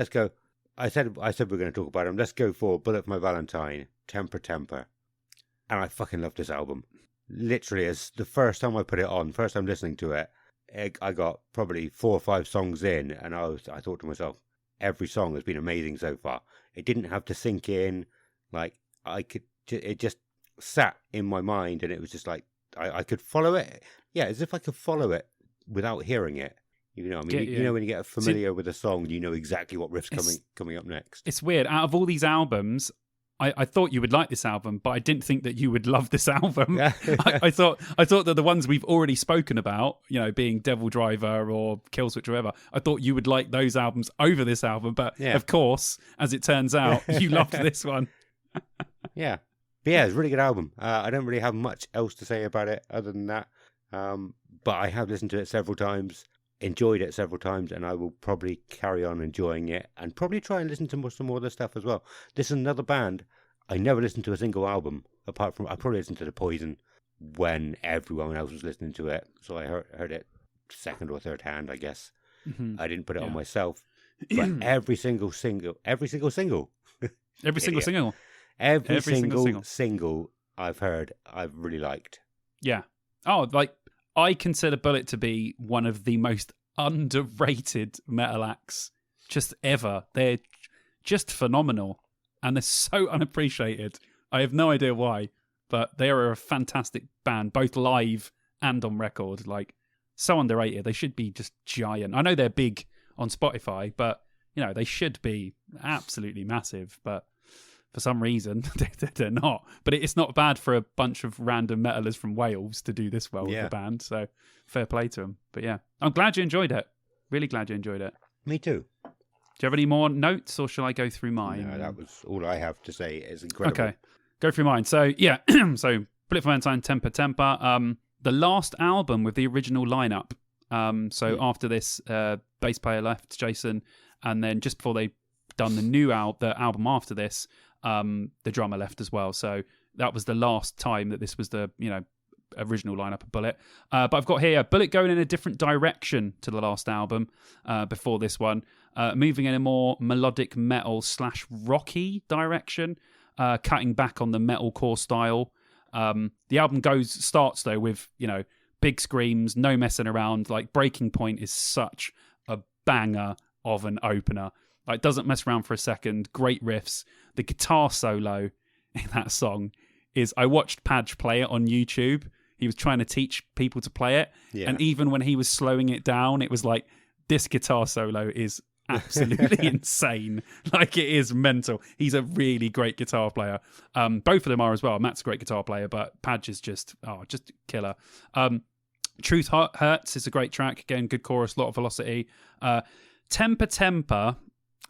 go. I said we're going to talk about them. Let's go for Bullet for My Valentine, Temper Temper, and I fucking love this album. Literally, as the first time I put it on, first time listening to it, I got probably 4 or 5 songs in, and I thought to myself, every song has been amazing so far. It didn't have to sink in, like it just sat in my mind, and it was just like I could follow it. Yeah, as if I could follow it without hearing it. You know, I mean, you know, when you get familiar with a song, you know exactly what riff's coming up next. It's weird. Out of all these albums, I thought you would like this album, but I didn't think that you would love this album. Yeah. I thought that the ones we've already spoken about, you know, being Devil Driver or Kill Switch or whatever, I thought you would like those albums over this album. But of course, as it turns out, you loved this one. Yeah. But yeah, it's a really good album. I don't really have much else to say about it other than that. But I have listened to it several times, enjoyed it several times, and I will probably carry on enjoying it and probably try and listen to some more of their stuff as well. This is another band I never listened to a single album apart from I probably listened to The Poison when everyone else was listening to it, so I heard it second or third hand, I guess. Mm-hmm. I didn't put it on myself, but every single single I've heard, I've really liked. Yeah. Oh, like I consider Bullet to be one of the most underrated metal acts just ever. They're just phenomenal, and they're so unappreciated. I have no idea why, but they are a fantastic band, both live and on record. Like, so underrated. They should be just giant. I know they're big on Spotify, but you know, they should be absolutely massive, but for some reason they're not. But it's not bad for a bunch of random metalers from Wales to do this well with the band, so fair play to them. But yeah, I'm glad you enjoyed it. Really glad you enjoyed it. Me too. Do you have any more notes, or shall I go through mine? No, that was all I have to say. It's incredible. Okay, go through mine. So yeah, so Bullet for Valentine, Temper Temper, the last album with the original lineup. After this, bass player left, Jason, and then just before they done the album after this, the drummer left as well. So that was the last time that this was the original lineup of Bullet. But I've got here Bullet going in a different direction to the last album before this one, moving in a more melodic metal / rocky direction, cutting back on the metalcore style. The album starts though with big screams, no messing around. Like Breaking Point is such a banger of an opener. Like, doesn't mess around for a second. Great riffs. The guitar solo in that song is... I watched Padge play it on YouTube. He was trying to teach people to play it. Yeah. And even when he was slowing it down, it was like, this guitar solo is absolutely insane. Like, it is mental. He's a really great guitar player. Both of them are as well. Matt's a great guitar player, but Padge is just killer. Truth Hurts is a great track. Again, good chorus, lot of velocity. Temper Temper,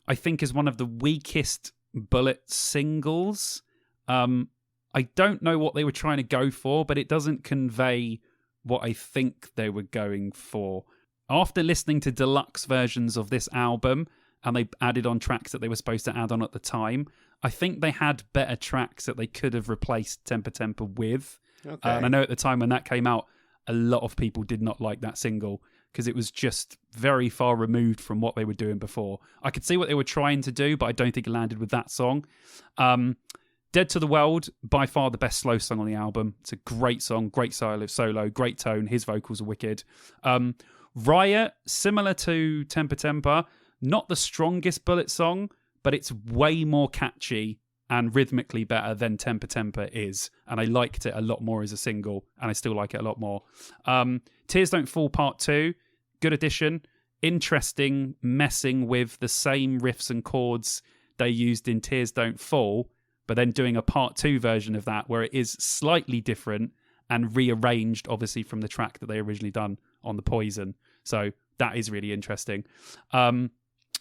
I think, is one of the weakest Bullet singles. I don't know what they were trying to go for, but it doesn't convey what I think they were going for. After listening to deluxe versions of this album, and they added on tracks that they were supposed to add on at the time, I think they had better tracks that they could have replaced Temper Temper with. Okay. And I know at the time when that came out, a lot of people did not like that single because it was just very far removed from what they were doing before. I could see what they were trying to do, but I don't think it landed with that song. Dead to the World, by far the best slow song on the album. It's a great song, great solo, great tone. His vocals are wicked. Riot, similar to Temper Temper, not the strongest Bullet song, but it's way more catchy and rhythmically better than Temper Temper is. And I liked it a lot more as a single, and I still like it a lot more. Tears Don't Fall Part 2, good addition. Interesting, messing with the same riffs and chords they used in Tears Don't Fall, but then doing a part 2 version of that where it is slightly different and rearranged, obviously, from the track that they originally done on the Poison. So that is really interesting.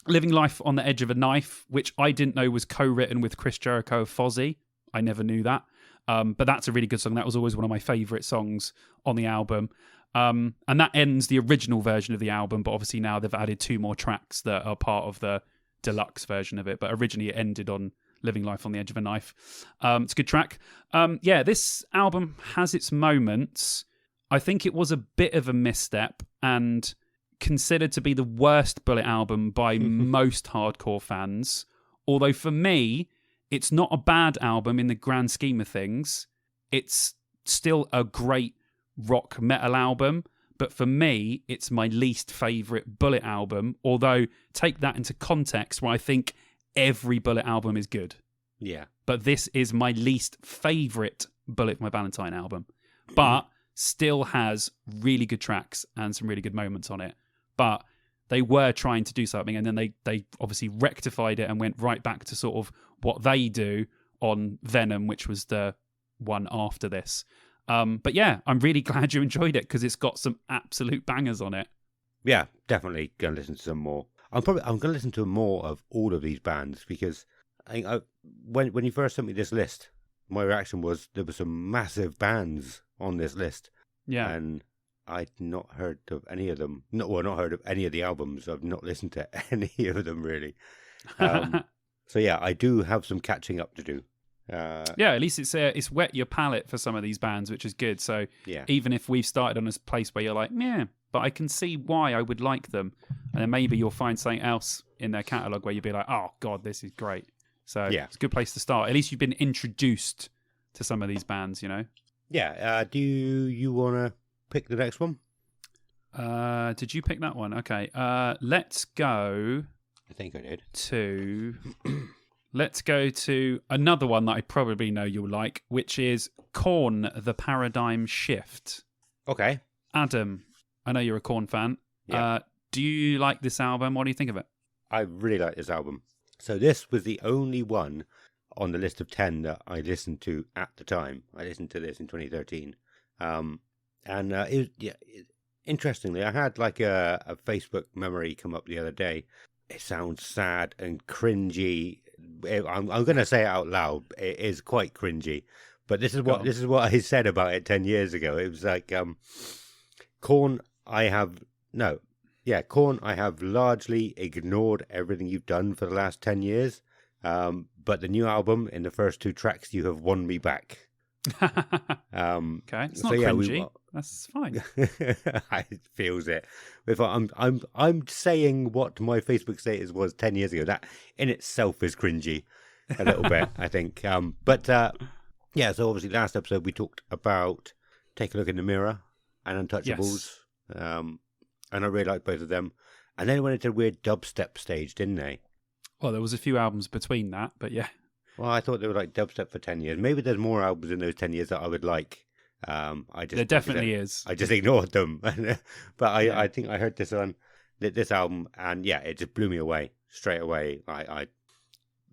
Living Life on the Edge of a Knife, which I didn't know was co-written with Chris Jericho of Fozzy. I never knew that. But that's a really good song. That was always one of my favourite songs on the album. And that ends the original version of the album, but obviously now they've added 2 more tracks that are part of the deluxe version of it. But originally it ended on Living Life on the Edge of a Knife. It's a good track. This album has its moments. I think it was a bit of a misstep and considered to be the worst Bullet album by most hardcore fans. Although for me, it's not a bad album in the grand scheme of things. It's still a great rock metal album. But for me, it's my least favourite Bullet album. Although, take that into context where I think every Bullet album is good. Yeah. But this is my least favourite Bullet My Valentine album. But still has really good tracks and some really good moments on it. But they were trying to do something, and then they obviously rectified it and went right back to sort of what they do on Venom, which was the one after this. But yeah, I'm really glad you enjoyed it because it's got some absolute bangers on it. Yeah, definitely going to listen to some more. I'm going to listen to more of all of these bands because I think when you first sent me this list, my reaction was there were some massive bands on this list. Yeah. And I'd not heard of any of them. Not heard of any of the albums. I've not listened to any of them really. So yeah, I do have some catching up to do. At least it's wet your palate for some of these bands, which is good. So yeah. Even if we've started on a place where you're like, yeah, but I can see why I would like them, and then maybe you'll find something else in their catalogue where you'll be like, oh god, this is great. So yeah. It's a good place to start. At least you've been introduced to some of these bands, you know. Yeah. Do you want to pick the next one? Did you pick that one? Okay. Let's go. I think I did. Let's go to another one that I probably know you'll like, which is Korn, The Paradigm Shift. Okay. Adam, I know you're a Korn fan. Yeah. Do you like this album? What do you think of it? I really like this album. So this was the only one on the list of 10 that I listened to at the time. I listened to this in 2013. Interestingly, I had like a Facebook memory come up the other day. It sounds sad and cringy. I'm going to say it out loud. It is quite cringy, but this is what I said about it 10 years ago. It was like, Korn, I have largely ignored everything you've done for the last 10 years. But the new album, in the first 2 tracks, you have won me back. Okay, it's not cringy. That's fine. It feels it. If I'm saying what my Facebook status was 10 years ago. That in itself is cringy, a little bit, I think. So obviously last episode we talked about Take a Look in the Mirror and Untouchables, and I really liked both of them. And then it went into a weird dubstep stage, didn't they? Well, there was a few albums between that, but yeah. Well, I thought they were like dubstep for 10 years. Maybe there's more albums in those 10 years that I would like. There definitely is. I just ignored them. But I think I heard this album, and yeah, it just blew me away straight away. I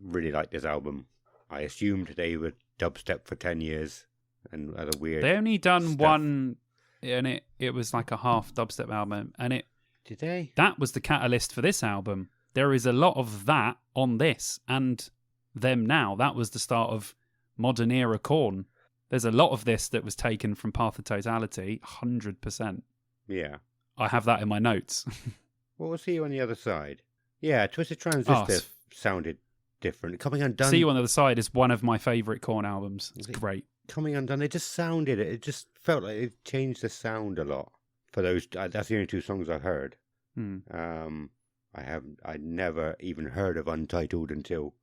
really liked this album. I assumed they were dubstep for 10 years and other weird. They only done stuff. one, and it was like a half dubstep album, and did they? That was the catalyst for this album. There is a lot of that on this and them now. That was the start of modern era Korn. There's a lot of this that was taken from Path of Totality, 100%. Yeah. I have that in my notes. What was See You on the Other Side? Yeah, Twisted Transistor sounded different. Coming Undone. See You on the Other Side is one of my favourite Korn albums. It's great. Coming Undone, it just sounded, it just felt like it changed the sound a lot for those. That's the only 2 songs I heard. I'd never even heard of Untitled until...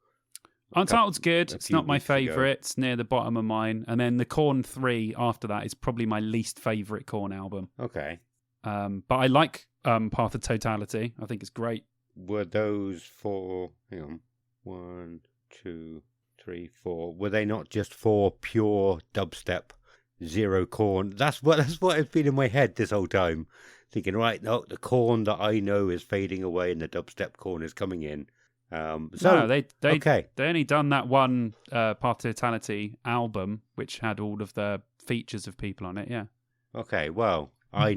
Untitled's good. It's not my favourite. It's near the bottom of mine. And then the Korn 3 after that is probably my least favourite Korn album. Okay. But I like Path of Totality. I think it's great. Were those 4... Hang on. 1, 2, 3, 4. Were they not just 4 pure dubstep, zero Korn? That's what has been in my head this whole time. Thinking, right, no, the Korn that I know is fading away and the dubstep Korn is coming in. No, they okay. they only done that one Path to Totality album, which had all of the features of people on it. Yeah. Okay, well, I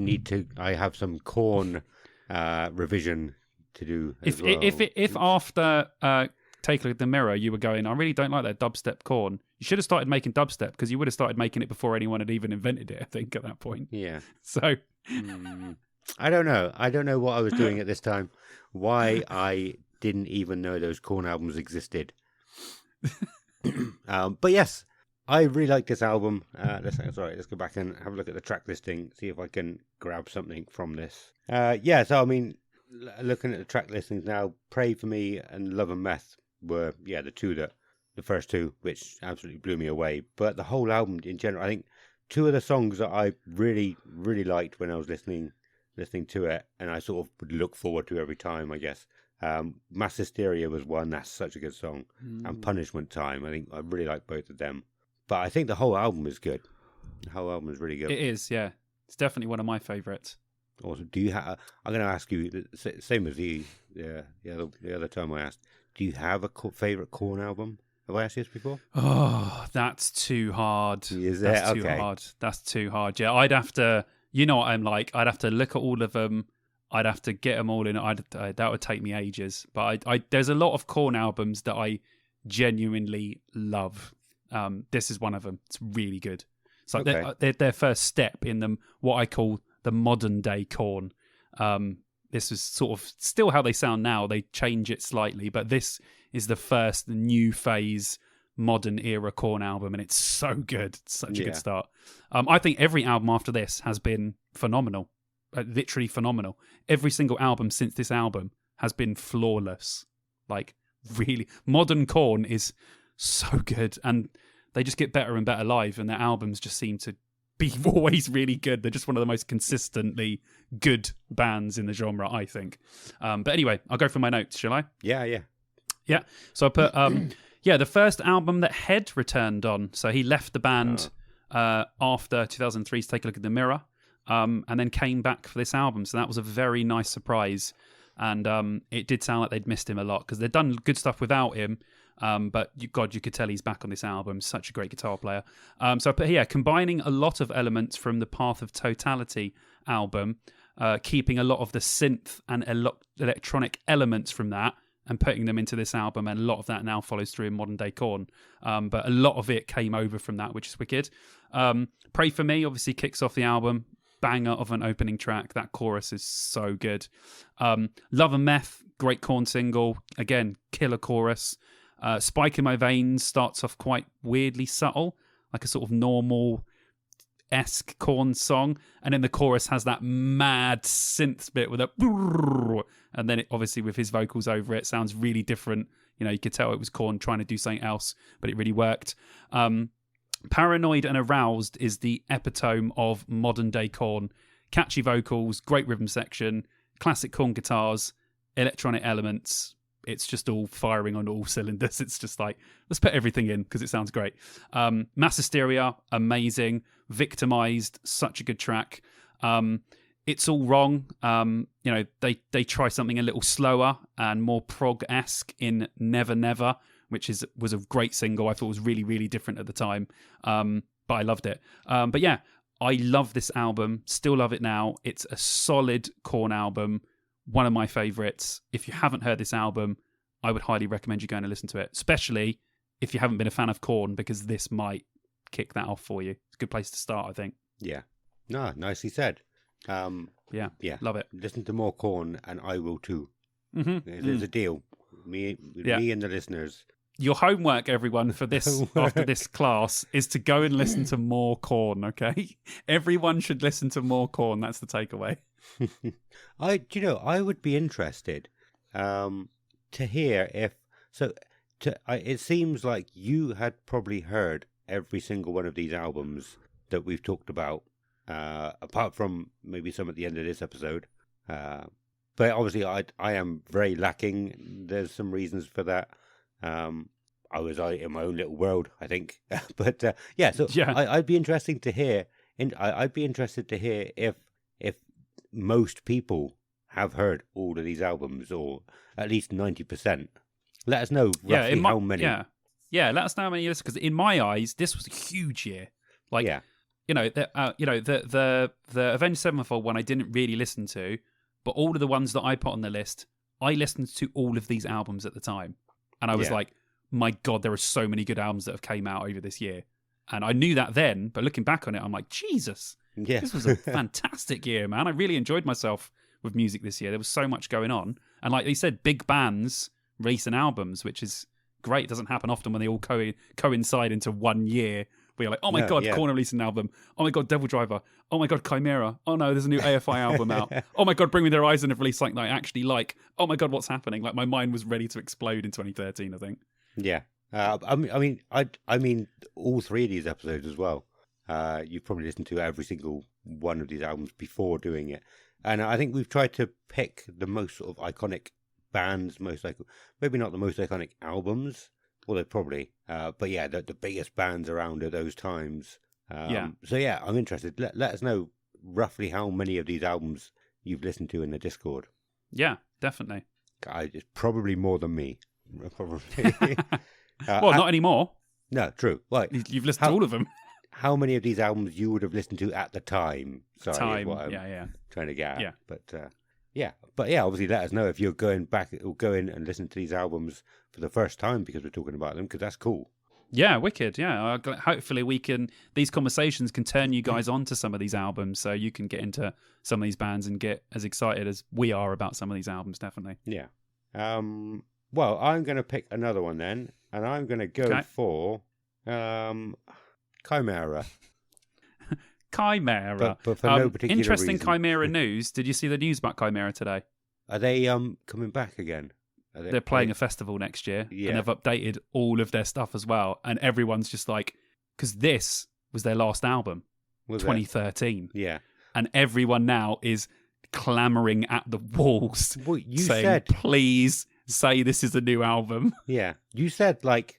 have some Korn revision to do as well. If after Take a Look at the Mirror you were going, I really don't like that dubstep Korn, you should have started making dubstep, because you would have started making it before anyone had even invented it, I think, at that point. Yeah. So... I don't know. I don't know what I was doing at this time. Why I didn't even know those Korn albums existed. But yes, I really like this album. Let's go back and have a look at the track listing, see if I can grab something from this. So I mean, looking at the track listings now, Pray For Me and Love and Meth were, the first two, which absolutely blew me away. But the whole album in general, I think two of the songs that I really, really liked when I was listening to it, and I sort of would look forward to every time, I guess. Mass Hysteria was one, that's such a good song. And Punishment Time, I think I really like both of them. But I think the whole album is good. The whole album is really good. It is, yeah. It's definitely one of my favourites. Also, do you have? I'm going to ask you the same as the other time I asked. Do you have a favourite Korn album? Have I asked you this before? Oh, that's too hard. Is it? That's too Okay. hard. That's too hard. Yeah, I'd have to. You know what I'm like. I'd have to look at all of them. I'd have to get them all in. That would take me ages. But there's a lot of Korn albums that I genuinely love. This is one of them. It's really good. It's like Okay. their first step in them, what I call the modern day Korn. This is sort of still how they sound now. They change it slightly, but this is the first new phase modern era Korn album, and it's so good. It's such a good start. I think every album after this has been phenomenal. Literally phenomenal. Every single album since this album has been flawless. Like, really, modern Korn is so good, and they just get better and better live, and their albums just seem to be always really good. They're just one of the most consistently good bands in the genre, I think. But anyway, I'll go for my notes, shall I? Yeah. So I put the first album that Head returned on. So he left the band after 2003's Take a Look at the Mirror, and then came back for this album. So that was a very nice surprise. And it did sound like they'd missed him a lot, because they'd done good stuff without him. But you could tell he's back on this album. Such a great guitar player. So I put here, combining a lot of elements from the Path of Totality album, keeping a lot of the synth and electronic elements from that, and putting them into this album, and a lot of that now follows through in modern day Korn. But a lot of it came over from that, which is wicked. Pray For Me obviously kicks off the album. Banger of an opening track. That chorus is so good. Love and Meth, great Korn single. Again, killer chorus. Spike in My Veins starts off quite weirdly subtle, like a sort of normal-esque Korn song. And then the chorus has that mad synth bit with a... And then it, obviously with his vocals over it, sounds really different. You know, you could tell it was Korn trying to do something else, but it really worked. Paranoid and Aroused is the epitome of modern day Korn. Catchy vocals, great rhythm section, classic Korn guitars, electronic elements. It's just all firing on all cylinders. It's just like, let's put everything in because it sounds great. Mass Hysteria, amazing. Victimized, such a good track. It's All Wrong. They try something a little slower and more prog-esque in Never Never, which was a great single. I thought it was really, really different at the time. But I loved it. But yeah, I love this album. Still love it now. It's a solid Korn album. One of my favourites. If you haven't heard this album, I would highly recommend you going and listen to it, especially if you haven't been a fan of Korn, because this might kick that off for you. It's a good place to start, I think. Yeah. No, nicely said. Yeah, love it. Listen to more Korn, and I will too. Mm-hmm. There's a deal. Me and the listeners. Your homework, everyone, for this after this class is to go and listen to more Korn. Okay, everyone should listen to more Korn. That's the takeaway. I would be interested to hear if so. It seems like you had probably heard every single one of these albums that we've talked about, apart from maybe some at the end of this episode. But obviously, I am very lacking. There's some reasons for that. I was in my own little world, I think. But I'd be interested to hear. I'd be interested to hear if most people have heard all of these albums, or at least 90%. Let us know roughly how many. Yeah. Let us know how many you listen, because in my eyes, this was a huge year. Like, the Avenged Sevenfold one I didn't really listen to, but all of the ones that I put on the list, I listened to all of these albums at the time, and I was like, my God, there are so many good albums that have came out over this year, and I knew that then. But looking back on it, I'm like, Jesus, this was a fantastic year, man. I really enjoyed myself with music this year. There was so much going on, and like they said, big bands releasing albums, which is great. It doesn't happen often when they all coincide into one year. We're like, oh my God, Korn released an album. Oh my God, Devil Driver. Oh my God, Chimera. Oh no, there's a new AFI album out. Oh my God, Bring Me the Horizon have released something that I actually like. Oh my God, what's happening? Like, my mind was ready to explode in 2013, I think. Yeah. I mean, all three of these episodes as well. You've probably listened to every single one of these albums before doing it. And I think we've tried to pick the most sort of iconic bands, maybe not the most iconic albums, although probably, but yeah, the biggest bands around at those times. So yeah, I'm interested. Let us know roughly how many of these albums you've listened to in the Discord. Yeah, definitely. It's probably more than me. Probably. Well, not anymore. No, true. Well, you've listened to all of them. How many of these albums you would have listened to at the time? Sorry, is what I'm trying to get at. Yeah. But obviously let us know if you're going back or going and listen to these albums for the first time because we're talking about them, because that's cool. Yeah, wicked. Yeah, hopefully these conversations can turn you guys on to some of these albums, so you can get into some of these bands and get as excited as we are about some of these albums. Definitely. Yeah. Well, I'm going to pick another one then, and I'm going to go for Chimera. Chimera. But for no particular interesting reason. Chimera news. Did you see the news about Chimera today? Are they coming back again? They're playing a festival next year, and they've updated all of their stuff as well. And everyone's just like, because this was their last album, 2013. Yeah. And everyone now is clamoring at the walls, saying, please say this is a new album. Yeah. You said, like,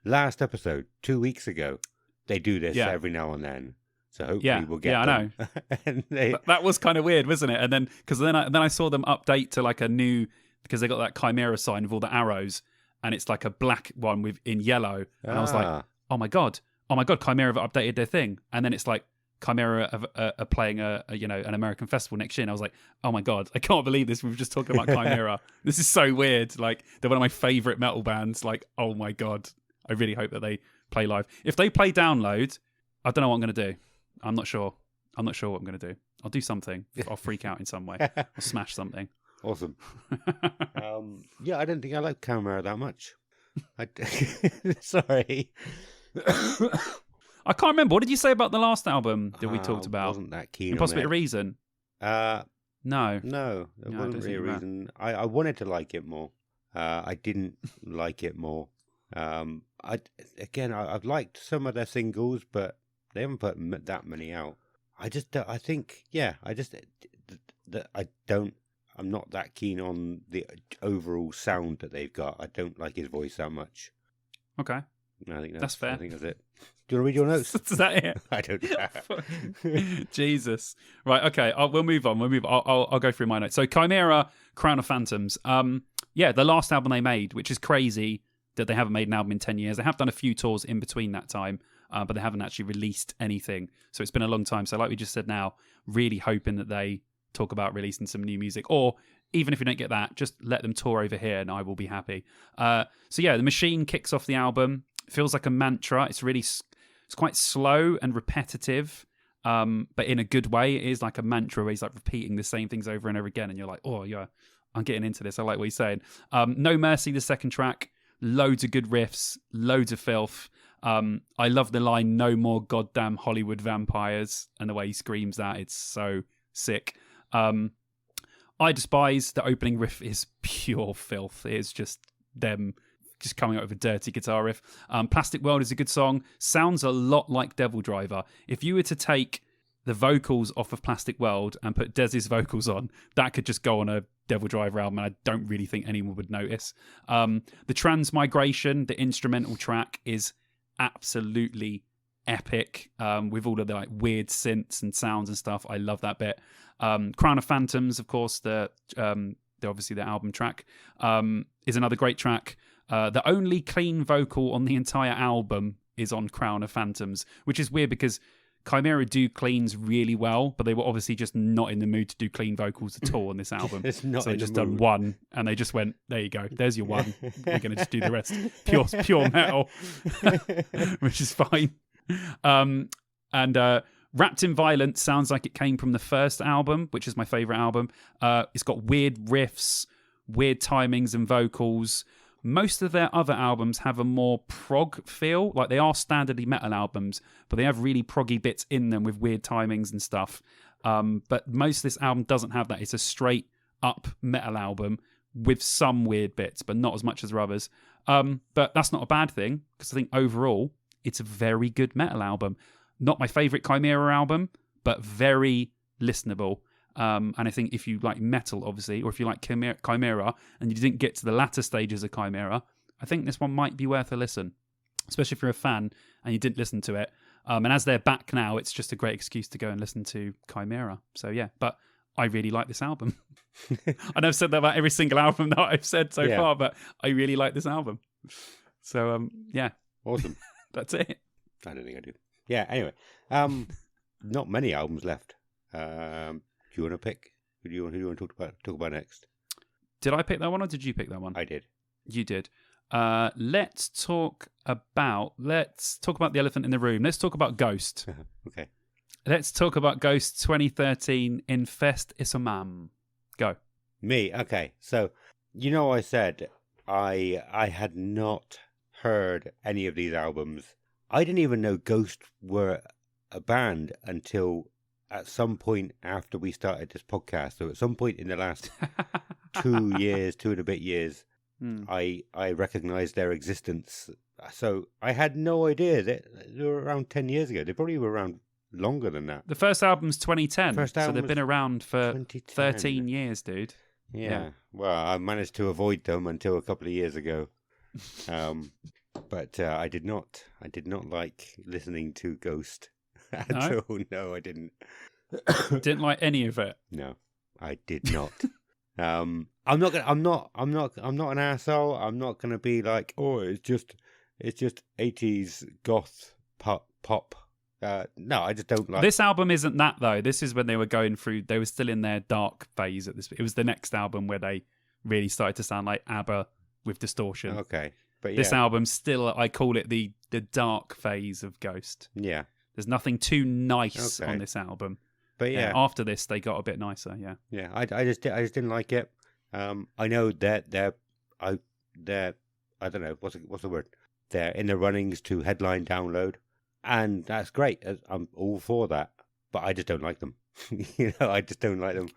last episode, 2 weeks ago, they do this every now and then. So hopefully we'll get them. I know. That was kind of weird, wasn't it? And then, because then I saw them update to like a new, because they got that Chimera sign with all the arrows, and it's like a black one in yellow. And I was like, oh my God, Chimera have updated their thing. And then it's like, Chimera are playing an American festival next year. And I was like, oh my God, I can't believe this. We were just talking about Chimera. This is so weird. Like, they're one of my favorite metal bands. Like, oh my God. I really hope that they play live. If they play Download, I don't know what I'm going to do. I'm not sure what I'm going to do. I'll do something. I'll freak out in some way. I'll smash something. Awesome. I don't think I like Chimera that much. Sorry. I can't remember. What did you say about the last album that we talked about? I wasn't that keen on it. Possibly a reason? No. No, it wasn't really a reason. I wanted to like it more. I didn't like it more. I've liked some of their singles, but they haven't put that many out. I'm not that keen on the overall sound that they've got. I don't like his voice that much. Okay. I think that's fair. I think that's it. Do you want to read your notes? Is that it? I don't know. Jesus. Right, okay. We'll move on. I'll go through my notes. So Chimera, Crown of Phantoms. The last album they made, which is crazy that they haven't made an album in 10 years. They have done a few tours in between that time, but they haven't actually released anything. So it's been a long time. So like we just said now, really hoping that they talk about releasing some new music, or even if you don't get that, just let them tour over here and I will be happy. The Machine kicks off the album. It feels like a mantra. It's quite slow and repetitive, but in a good way. It is like a mantra where he's like repeating the same things over and over again, and you're like, oh yeah, I'm getting into this. I like what he's saying. No Mercy, the second track, loads of good riffs, loads of filth. I love the line, no more goddamn Hollywood vampires, and the way he screams that, it's so sick. I Despise, the opening riff is pure filth. It is just them just coming up with a dirty guitar riff. Plastic World is a good song. Sounds a lot like Devil Driver. If you were to take the vocals off of Plastic World and put Dez's vocals on, that could just go on a Devil Driver album, and I don't really think anyone would notice. The Transmigration, the instrumental track, is absolutely epic, with all of the like weird synths and sounds and stuff. I love that bit. Crown of Phantoms, of course, the obviously the album track, is another great track. The only clean vocal on the entire album is on Crown of Phantoms, which is weird because Chimera do cleans really well, but they were obviously just not in the mood to do clean vocals at all on this album. So they just done one, and they just went, there you go, there's your one. We're going to just do the rest. Pure metal, which is fine. And Wrapped in Violence sounds like it came from the first album, which is my favourite album. It's got weird riffs, weird timings and vocals. Most of their other albums have a more prog feel. Like, they are standardly metal albums, but they have really proggy bits in them with weird timings and stuff. But most of this album doesn't have that. It's a straight up metal album with some weird bits, but not as much as their others. But that's not a bad thing, because I think overall it's a very good metal album. Not my favourite Chimera album, but very listenable. And I think if you like metal, obviously, or if you like Chimera and you didn't get to the latter stages of Chimera, I think this one might be worth a listen, especially if you're a fan and you didn't listen to it. And as they're back now, it's just a great excuse to go and listen to Chimera. So yeah, but I really like this album. I know I've said that about every single album that I've said so far, but I really like this album. So yeah. Awesome. That's it. I don't think I do. Yeah, anyway. Not many albums left. Do you want to pick? Who do you want to talk about next? Did I pick that one or did you pick that one? I did. You did. Let's talk about the elephant in the room. Let's talk about Ghost. Okay. Let's talk about Ghost 2013 Infest Isomam. Go. Me. Okay. So, I said I had not heard any of these albums. I didn't even know Ghost were a band until at some point after we started this podcast. So at some point in the last 2 and a bit years, I recognized their existence. So I had no idea that they were around 10 years ago. They probably were around longer than that. The first album's 2010, so they've been around for 13 years, dude. Yeah. Well, I managed to avoid them until a couple of years ago. But I did not like listening to Ghost at all. No, I didn't. Didn't like any of it. No, I did not. I'm not an asshole. I'm not gonna be like, oh, it's just 80s goth pop. No, I just don't like. This album isn't that though. This is when they were going through. They were still in their dark phase at this. It was the next album where they really started to sound like ABBA with distortion. Okay, but yeah. This album still, I call it the dark phase of Ghost. Yeah, there's nothing too nice on this album. But yeah, after this they got a bit nicer. Yeah, yeah. I just didn't like it. I know that they're I don't know what's the word. They're in the runnings to headline Download, and that's great. I'm all for that. But I just don't like them. I just don't like them.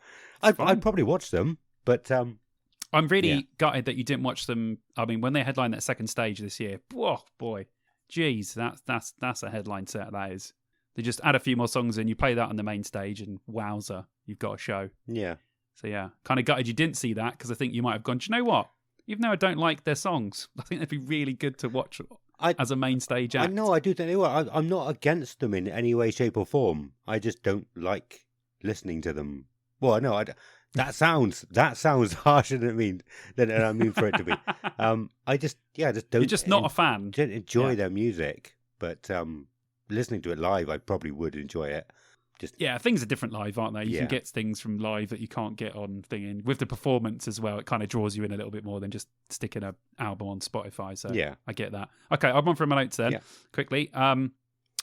I'd probably watch them, but I'm really gutted that you didn't watch them. I mean, when they headlined that second stage this year, oh boy, jeez, that's a headline set. That is. They just add a few more songs in, you play that on the main stage, and wowza, you've got a show. Yeah. So yeah, kind of gutted you didn't see that, because I think you might have gone, do you know what? Even though I don't like their songs, I think they'd be really good to watch as a main stage act. I know, I do think they were. I'm not against them in any way, shape or form. I just don't like listening to them. Well, no, that sounds harsher than I mean for it to be. I just don't. You're just not a fan. Didn't enjoy their music, but listening to it live, I probably would enjoy it. Things are different live, aren't they? You can get things from live that you can't get on thinging. With the performance as well, it kind of draws you in a little bit more than just sticking an album on Spotify. So yeah, I get that. Okay, I'll run through my notes then quickly.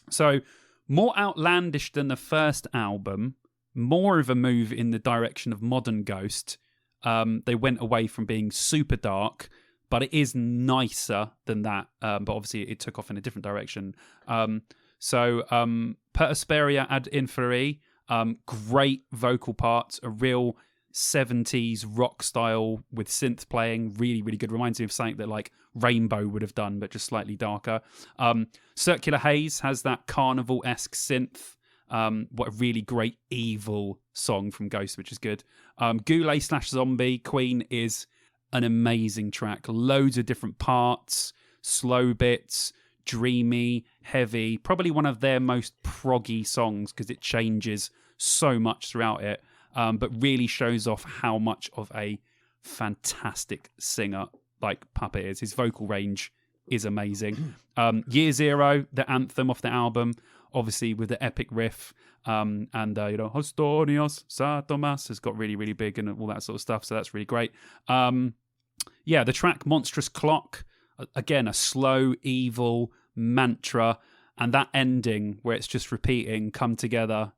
So more outlandish than the first album, more of a move in the direction of modern Ghost. They went away from being super dark, but it is nicer than that. But obviously it took off in a different direction. So Per Asperia ad Inferi, great vocal parts, a real 70s rock style with synth playing, really, really good. Reminds me of something that like Rainbow would have done, but just slightly darker. Circular Haze has that carnival-esque synth. What a really great evil song from Ghost, which is good. Goulet/Zombie Queen is an amazing track. Loads of different parts, slow bits, dreamy, heavy, probably one of their most proggy songs because it changes so much throughout it, but really shows off how much of a fantastic singer, like Puppet is. His vocal range is amazing. Year Zero, the anthem off the album, obviously with the epic riff, and Hostonios, Sa Tomas has got really, really big and all that sort of stuff, so that's really great. The track Monstrous Clock, again, a slow, evil mantra, and that ending where it's just repeating, come together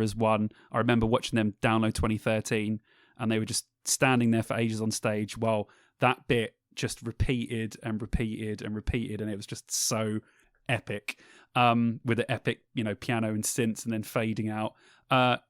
as one. I remember watching them download 2013, and they were just standing there for ages on stage while that bit just repeated and repeated and repeated, and it was just so epic, with the epic, piano and synths and then fading out.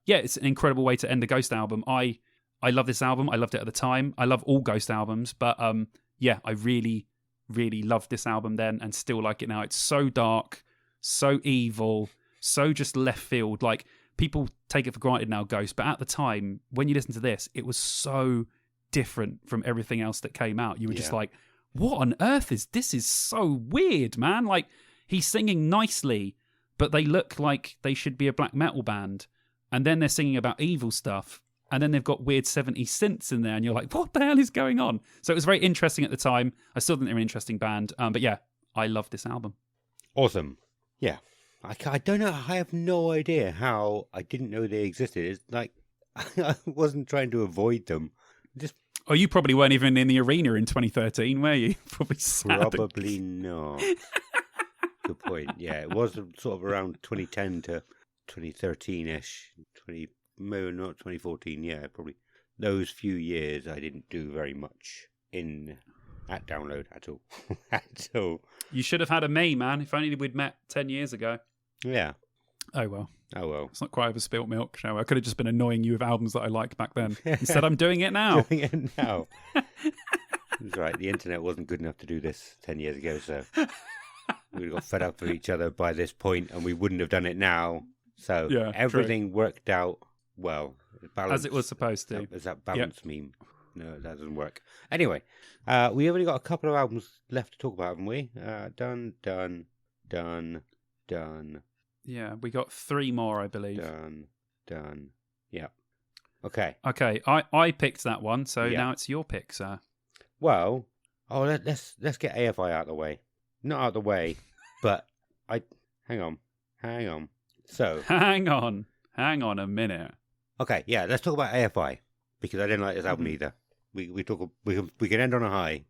It's an incredible way to end a Ghost album. I love this album. I loved it at the time. I love all Ghost albums, but I really, really loved this album then and still like it now. It's so dark, so evil, so just left field. Like, people take it for granted now, Ghost, but at the time, when you listen to this, it was so different from everything else that came out. You were just like, what on earth is this? Is so weird, man. Like, he's singing nicely, but they look like they should be a black metal band. And then they're singing about evil stuff. And then they've got weird 70s synths in there. And you're like, what the hell is going on? So it was very interesting at the time. I still think they're an interesting band. But yeah, I love this album. Awesome. Yeah. I don't know. I have no idea how I didn't know they existed. It's like, I wasn't trying to avoid them. Oh, you probably weren't even in the arena in 2013, were you? Probably not. Good point. Yeah, it was sort of around 2010 to 2013-ish. No, not 2014. Yeah, probably those few years I didn't do very much at Download at all. At all. You should have had a me, man. If only we'd met 10 years ago. Yeah. Oh, well. It's not quite over spilt milk, shall we? I could have just been annoying you with albums that I liked back then. Instead, I'm doing it now. That's right. The internet wasn't good enough to do this 10 years ago, so we got fed up with each other by this point, and we wouldn't have done it now. So everything worked out well. As it was supposed to. Is that balance meme? No, that doesn't work. Anyway, we only got a couple of albums left to talk about, haven't we? Done. Yeah, we got 3 more, I believe. Done. Yeah. Okay. I picked that one, so now it's your pick, sir. Well, let's get AFI out of the way. Not out of the way, but hang on. So hang on a minute. Okay, yeah, let's talk about AFI because I didn't like this album either. We can end on a high.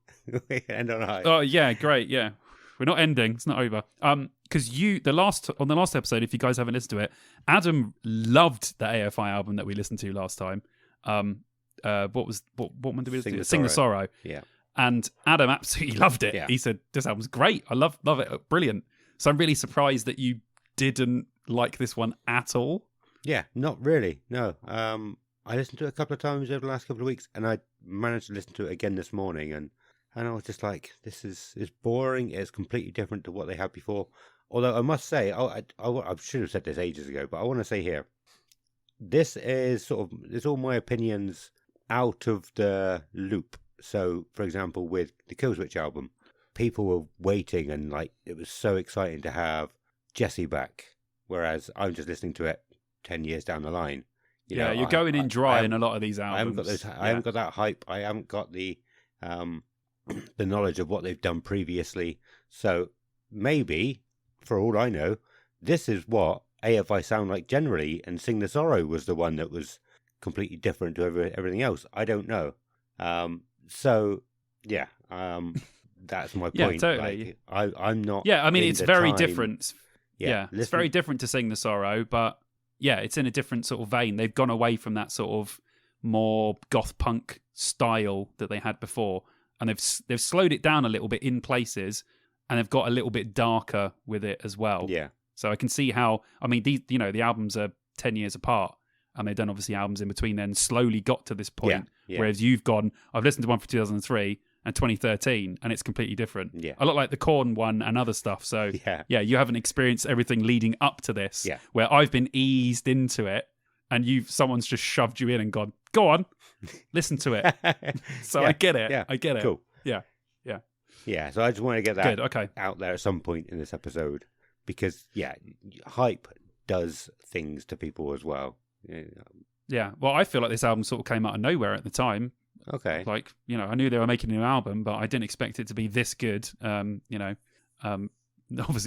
We can end on a high. Oh yeah, great, yeah. We're not ending. It's not over. Because on the last episode, if you guys haven't listened to it, Adam loved the AFI album that we listened to last time. What one did we listen to? Sing the Sorrow. Yeah. And Adam absolutely loved it. Yeah. He said, this album's great. I love it. Brilliant. So I'm really surprised that you didn't like this one at all. Yeah, not really. No. I listened to it a couple of times over the last couple of weeks, and I managed to listen to it again this morning, and I was just like, this is boring. It's completely different to what they had before. Although I must say, I should have said this ages ago, but I want to say here, this is it's all my opinions out of the loop. So, for example, with the Killswitch album, people were waiting and like it was so exciting to have Jesse back, whereas I'm just listening to it 10 years down the line. You're going in dry in a lot of these albums. I haven't got that hype. I haven't got the knowledge of what they've done previously. So maybe, for all I know, this is what AFI sound like generally, and Sing the Sorrow was the one that was completely different to everything else. I don't know. That's my point. Yeah, totally. Like, I'm not. Yeah, I mean, it's very different. Yeah, it's very different to Sing the Sorrow, but yeah, it's in a different sort of vein. They've gone away from that sort of more goth punk style that they had before, and they've slowed it down a little bit in places, and they've got a little bit darker with it as well. Yeah. So I can see how. I mean, the albums are 10 years apart, and they've done obviously albums in between. Then slowly got to this point, whereas you've gone. I've listened to one for 2003 and 2013, and it's completely different. Yeah. A lot like the Korn one and other stuff. So you haven't experienced everything leading up to this. Yeah. Where I've been eased into it, and someone's just shoved you in and gone, go on, listen to it. So I get it. Yeah. I get it. Cool. Yeah. Yeah. So I just want to get that Good. out there at some point in this episode because hype does things to people as well. Yeah. Well, I feel like this album sort of came out of nowhere at the time. Okay. Like, I knew they were making a new album, but I didn't expect it to be this good. Obviously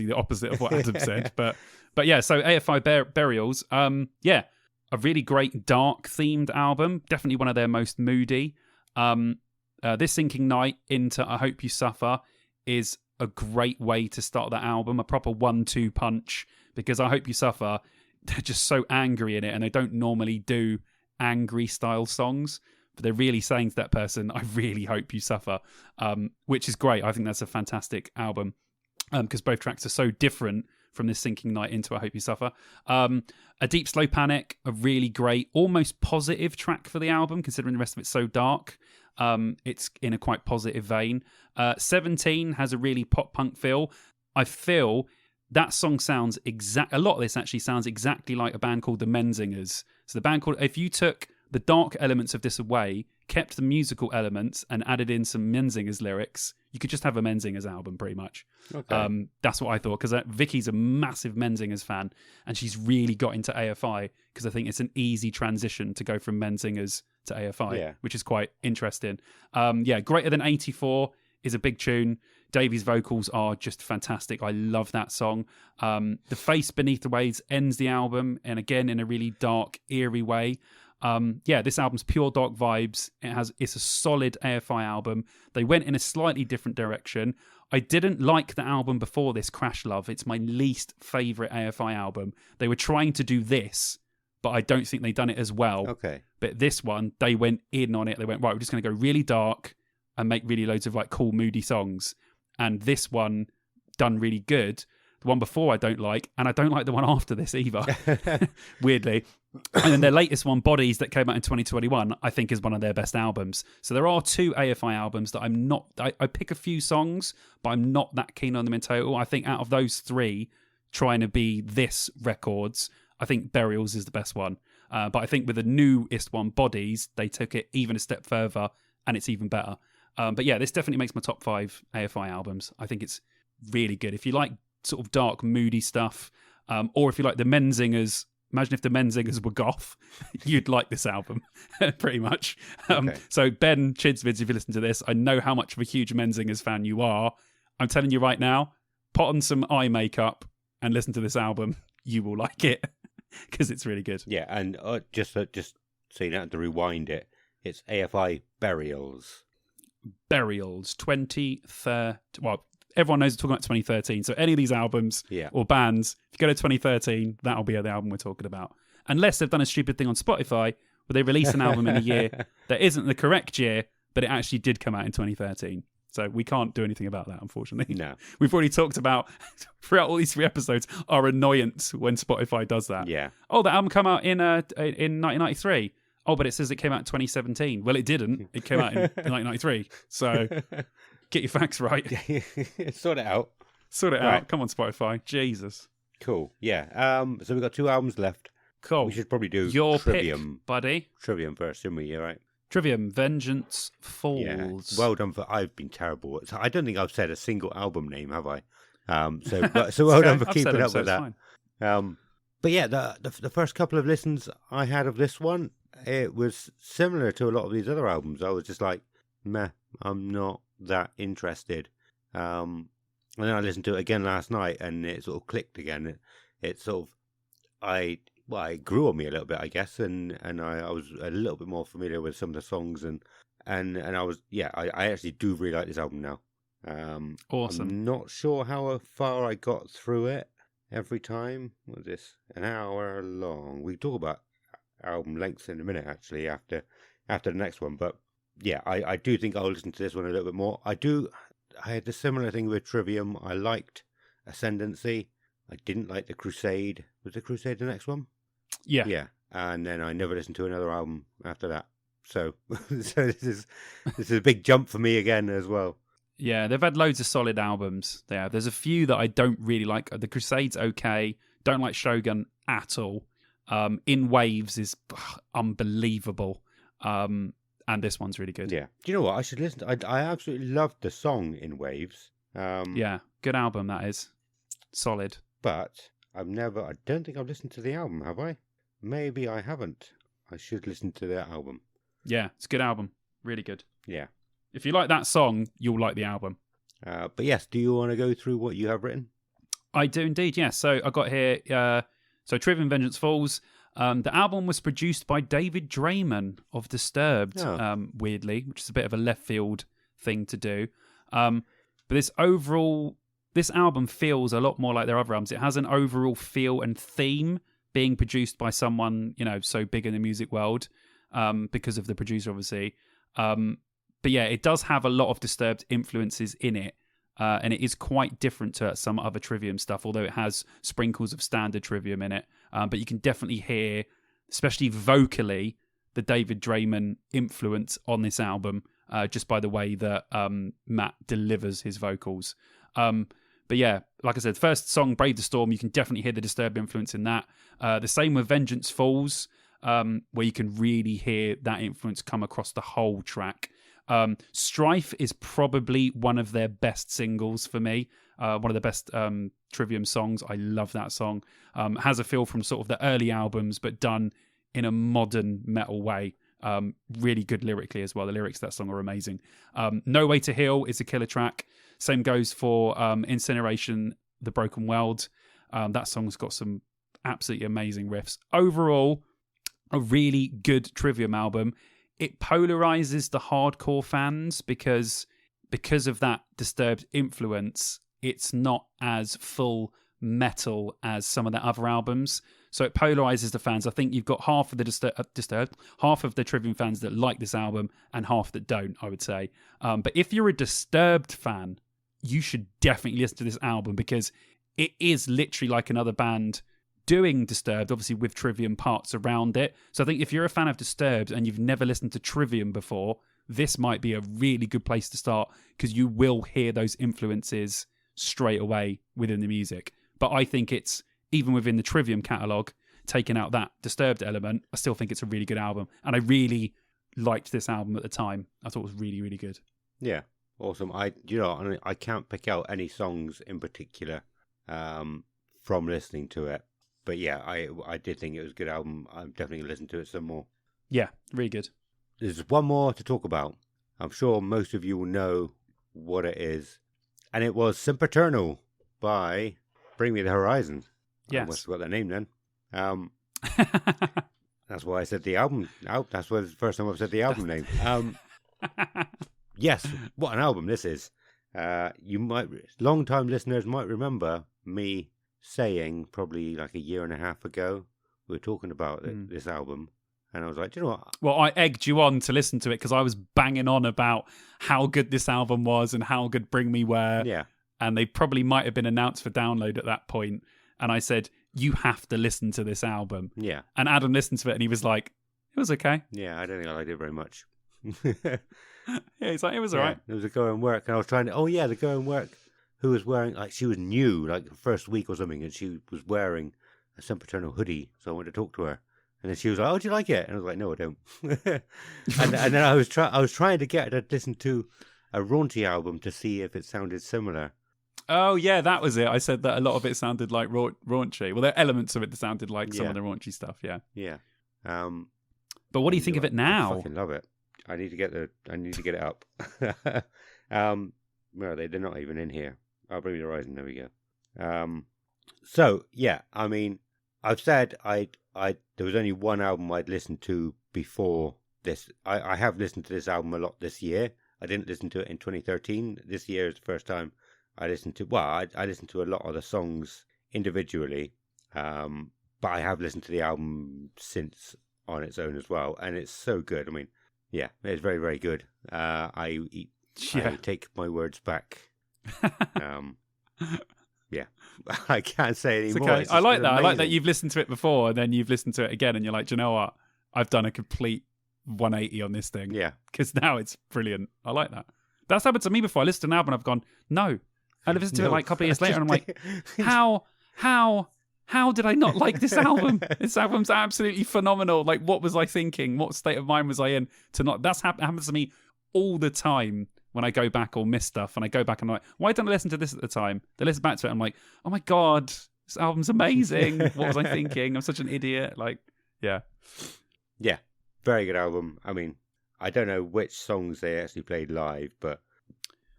the opposite of what Adam said, but yeah. So AFI Burials, a really great dark themed album. Definitely one of their most moody. This Sinking Night into I Hope You Suffer is a great way to start that album, a proper 1-2 punch, because I Hope You Suffer, they're just so angry in it, and they don't normally do angry style songs, but they're really saying to that person, I really hope you suffer, which is great. I think that's a fantastic album, because both tracks are so different from This Sinking Night into I Hope You Suffer. A Deep Slow Panic, a really great, almost positive track for the album, considering the rest of it's so dark. It's in a quite positive vein. 17 has a really pop punk feel. I feel that song sounds a lot of this actually sounds exactly like a band called the Menzingers. So the band called, if you took the dark elements of this away, kept the musical elements, and added in some Menzingers lyrics, you could just have a Menzingers album, pretty much. Okay. That's what I thought, because Vicky's a massive Menzingers fan, and she's really got into AFI, because I think it's an easy transition to go from Menzingers to AFI, which is quite interesting. Greater Than 84 is a big tune. Davy's vocals are just fantastic. I love that song. The Face Beneath the Waves ends the album, and again in a really dark, eerie way. This album's pure dark vibes. It's a solid AFI album. They went in a slightly different direction. I didn't like the album before this, Crash Love. It's my least favourite AFI album. They were trying to do this, but I don't think they've done it as well. Okay. But this one, they went in on it. They went, right, we're just going to go really dark and make really loads of like cool, moody songs. And this one done really good. The one before I don't like, and I don't like the one after this either, weirdly. And then their latest one, Bodies, that came out in 2021, I think is one of their best albums. So there are 2 AFI albums that I'm not... I pick a few songs, but I'm not that keen on them in total. I think out of those 3, trying to be this records, I think Burials is the best one. But I think with the newest one, Bodies, they took it even a step further, and it's even better. But yeah, this definitely makes my top 5 AFI albums. I think it's really good. If you like sort of dark, moody stuff, or if you like the Menzingers, imagine if the Menzingers were goth, you'd like this album, pretty much. So Ben Chidzvidz, if you listen to this, I know how much of a huge Menzingers fan you are. I'm telling you right now, put on some eye makeup and listen to this album. You will like it, because it's really good. Yeah, and just so you don't have to rewind it, it's AFI Burials. Burials, 2030. Well, everyone knows we're talking about 2013. So any of these albums or bands, if you go to 2013, that'll be the album we're talking about. Unless they've done a stupid thing on Spotify where they release an album in a year that isn't the correct year, but it actually did come out in 2013. So we can't do anything about that, unfortunately. No. We've already talked about, throughout all these 3 episodes, our annoyance when Spotify does that. Yeah. Oh, the album came out in 1993. Oh, but it says it came out in 2017. Well, it didn't. It came out in 1993. So get your facts right. Sort it out. Sort it out. Come on, Spotify. Jesus. Cool. Yeah. So we've got 2 albums left. Cool. We should probably do your Trivium, pick, buddy. Trivium first, didn't we? Yeah, right. Trivium, Vengeance Falls. Yeah. Well done. I've been terrible. I don't think I've said a single album name, have I? So well done for keeping up with that. But yeah, the first couple of listens I had of this one, it was similar to a lot of these other albums. I was just like, meh, I'm not that interested. And then I listened to it again last night, and it sort of clicked again. It sort of, it grew on me a little bit, I guess, and I was a little bit more familiar with some of the songs, and I was, I actually do really like this album now. Awesome. I'm not sure how far I got through it every time. What was this? An hour long. We talk about album lengths in a minute, actually, after the next one, but yeah, I do think I'll listen to this one a little bit more. I had a similar thing with Trivium. I liked Ascendancy. I didn't like The Crusade. Was The Crusade the next one? Yeah. Yeah. And then I never listened to another album after that. So this is a big jump for me again as well. Yeah, they've had loads of solid albums there. There's a few that I don't really like. The Crusade's okay. Don't like Shogun at all. In Waves is unbelievable. And this one's really good. Yeah. Do you know what? I should listen to, I absolutely loved the song In Waves. Yeah, good album that is. Solid. But I don't think I've listened to the album, have I? Maybe I haven't. I should listen to their album. Yeah, it's a good album. Really good. Yeah. If you like that song, you'll like the album. But yes, do you want to go through what you have written? I do indeed, yes. So I got here, so Trivium Vengeance Falls. The album was produced by David Draiman of Disturbed, weirdly, which is a bit of a left field thing to do. But this album feels a lot more like their other albums. It has an overall feel and theme being produced by someone, so big in the music world, because of the producer, obviously. But yeah, it does have a lot of Disturbed influences in it. And it is quite different to some other Trivium stuff, although it has sprinkles of standard Trivium in it. But you can definitely hear, especially vocally, the David Draiman influence on this album, just by the way that Matt delivers his vocals. But yeah, like I said, first song, Brave the Storm, you can definitely hear the Disturbed influence in that. The same with Vengeance Falls, where you can really hear that influence come across the whole track. Strife is probably one of their best singles for me. One of the best Trivium songs. I love that song. Has a feel from sort of the early albums, but done in a modern metal way. Really good lyrically as well. The lyrics of that song are amazing. No Way to Heal is a killer track. Same goes for Incineration, The Broken World. That song's got some absolutely amazing riffs. Overall, a really good Trivium album. It polarizes the hardcore fans because of that Disturbed influence. It's not as full metal as some of the other albums. So it polarizes the fans. I think you've got half of the Disturbed, half of the Trivium fans that like this album and half that don't, I would say. But if you're a Disturbed fan, you should definitely listen to this album because it is literally like another band doing Disturbed, obviously with Trivium parts around it. So I think if you're a fan of Disturbed and you've never listened to Trivium before, this might be a really good place to start because you will hear those influences straight away within the music. But I think it's, even within the Trivium catalogue, taking out that Disturbed element, I still think it's a really good album. And I really liked this album at the time. I thought it was really, really good. Yeah, awesome. I can't pick out any songs in particular from listening to it. But yeah, I did think it was a good album. I'm definitely going to listen to it some more. Yeah, really good. There's one more to talk about. I'm sure most of you will know what it is. And it was Sempiternal by Bring Me the Horizon. Yes. I must have got that name then. That's why I said the album. That's why it's the first time I've said the album name. Yes, what an album this is. Long-time listeners might remember me saying probably like a year and a half ago, we were talking about this album, and I was like, do you know what? Well, I egged you on to listen to it because I was banging on about how good this album was and how good Bring Me were. Yeah. And they probably might have been announced for download at that point. And I said, you have to listen to this album. Yeah. And Adam listened to it and he was like, it was okay. Yeah, I don't think I liked it very much. Yeah, he's like, it was all right. There was a girl in work, and I was trying to, the girl in work who was wearing, like, she was new, like the first week or something, and she was wearing a Sempiternal hoodie, so I went to talk to her. And then she was like, "Oh, do you like it?" And I was like, "No, I don't." and then I was trying to get her to listen to a raunchy album to see if it sounded similar. Oh yeah, that was it. I said that a lot of it sounded like raunchy. Well, there are elements of it that sounded like some of the raunchy stuff. Yeah. Yeah. But what do you think of it now? I fucking love it. I need to get it up. Where are they? They're not even in here. I'll Bring Me the Horizon. There we go. So yeah, I mean, I've said there was only one album I'd listened to before this. I have listened to this album a lot this year. I didn't listen to it in 2013. This year is the first time I listened to. Well, I listened to a lot of the songs individually, but I have listened to the album since on its own as well, and it's so good. I mean, yeah, it's very, very good. I take my words back. Yeah, I can't say any more. Okay. I like that. Amazing. I like that you've listened to it before and then you've listened to it again and you're like, do you know what? I've done a complete 180 on this thing. Yeah. Because now it's brilliant. I like that. That's happened to me before. I listened to an album and I've gone, no. I listened to it like a couple of years later and I'm like, how did I not like this album? This album's absolutely phenomenal. Like, what was I thinking? What state of mind was I in to not? That's happens to me all the time. When I go back or miss stuff, and I go back and I'm like, why didn't I listen to this at the time? They listen back to it, I'm like, oh my God, this album's amazing. What was I thinking? I'm such an idiot. Like, yeah. Yeah, very good album. I mean, I don't know which songs they actually played live, but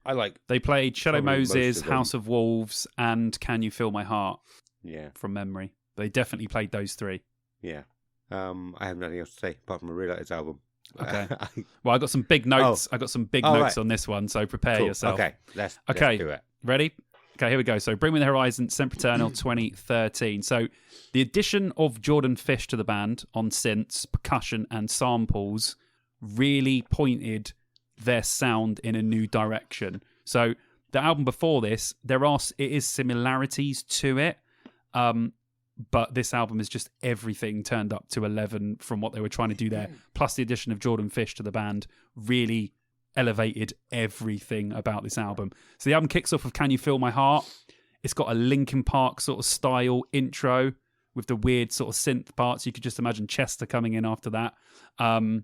I like. They played Shadow probably most Moses, of them. House of Wolves, and Can You Feel My Heart Yeah, from memory. They definitely played those three. yeah. I have nothing else to say apart from I really like this album. Okay. Well, I got some big notes. I got some big notes right. on this one, so prepare Cool. yourself. Okay, let's do it. Ready? Okay, here we go. So, Bring Me the Horizon, Sempiternal 2013. So, the addition of Jordan Fish to the band on synths, percussion, and samples really pointed their sound in a new direction. So, the album before this, it is similarities to it, but this album is just everything turned up to 11 from what they were trying to do there. Plus, the addition of Jordan Fish to the band really elevated everything about this album. So the album kicks off with Can You Feel My Heart? It's got a Linkin Park sort of style intro with the weird sort of synth parts. You could just imagine Chester coming in after that. And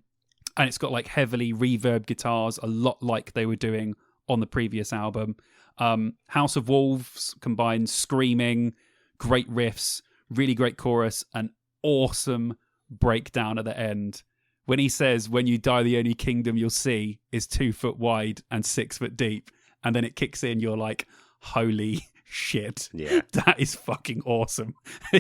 it's got like heavily reverb guitars, a lot like they were doing on the previous album. House of Wolves combines screaming, great riffs, really great chorus, an awesome breakdown at the end. When he says, when you die, the only kingdom you'll see is 2 foot wide and 6 foot deep. And then it kicks in, you're like, holy shit. Yeah. That is fucking awesome.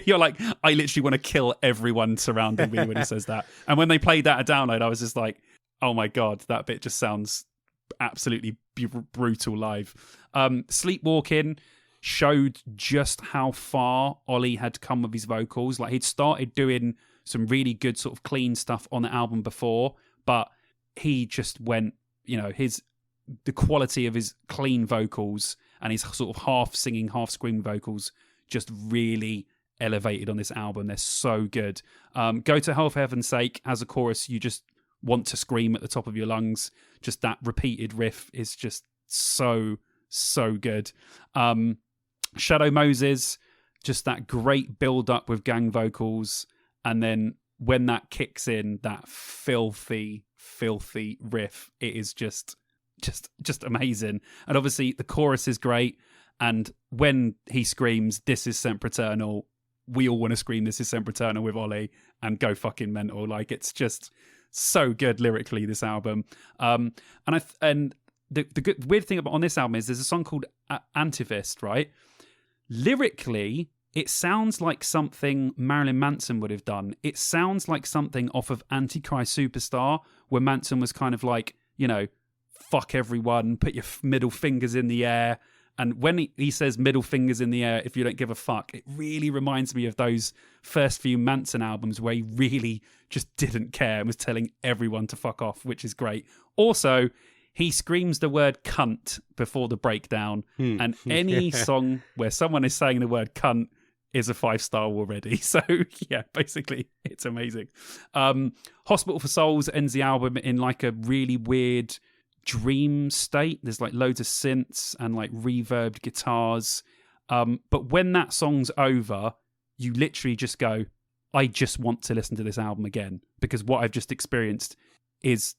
You're like, I literally want to kill everyone surrounding me when he says that. And when they played that at Download, I was just like, oh my God, that bit just sounds absolutely brutal live. Sleepwalking showed just how far Ollie had come with his vocals. Like, he'd started doing some really good sort of clean stuff on the album before, but he just went, the quality of his clean vocals and his sort of half singing, half screaming vocals just really elevated on this album. They're so good. Go to Hell for Heaven's Sake as a chorus, you just want to scream at the top of your lungs. Just that repeated riff is just so good. Shadow Moses, just that great build up with gang vocals, and then when that kicks in, that filthy riff, it is just amazing. And obviously the chorus is great, and when he screams, "This is Sempiternal," we all want to scream "This is Sempiternal" with Ollie and go fucking mental. Like, it's just so good lyrically, this album. And the weird thing about on this album is there's a song called Antivist, right? Lyrically, it sounds like something Marilyn Manson would have done. It sounds like something off of Antichrist Superstar, where Manson was kind of like, fuck everyone, put your middle fingers in the air. And when he says middle fingers in the air, if you don't give a fuck, it really reminds me of those first few Manson albums where he really just didn't care and was telling everyone to fuck off, which is great. Also, he screams the word cunt before the breakdown, and any song where someone is saying the word cunt is a 5-star already. So, yeah, basically, it's amazing. Hospital for Souls ends the album in like a really weird dream state. There's like loads of synths and like reverbed guitars. But when that song's over, you literally just go, I just want to listen to this album again, because what I've just experienced is,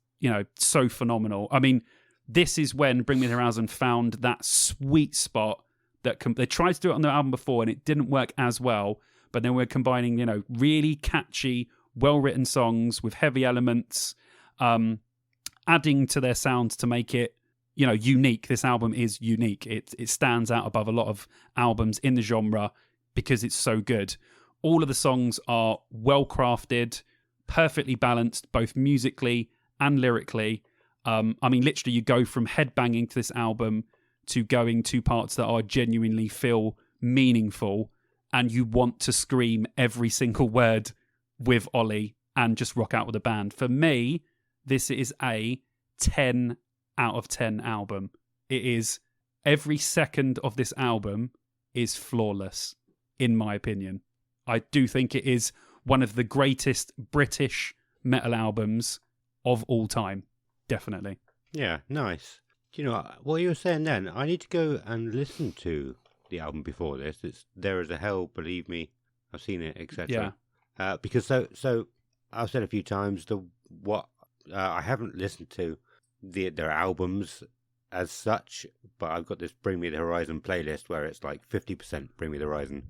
so phenomenal. I mean, this is when Bring Me the Horizon found that sweet spot that they tried to do it on the album before and it didn't work as well. But then we're combining, really catchy, well-written songs with heavy elements, adding to their sound to make it, unique. This album is unique. It stands out above a lot of albums in the genre because it's so good. All of the songs are well-crafted, perfectly balanced, both musically and lyrically. Literally, you go from headbanging to this album to going to parts that are genuinely feel meaningful, and you want to scream every single word with Ollie and just rock out with the band. For me, this is a 10 out of 10 album. It is, every second of this album is flawless, in my opinion. I do think it is one of the greatest British metal albums of all time. Definitely. Yeah, nice. Do you know what you were saying then? I need to go and listen to the album before this. It's There Is a Hell, Believe Me. I've seen it, etc. Yeah. Because so I've said a few times I haven't listened to their albums as such, but I've got this Bring Me the Horizon playlist where it's like 50% Bring Me the Horizon,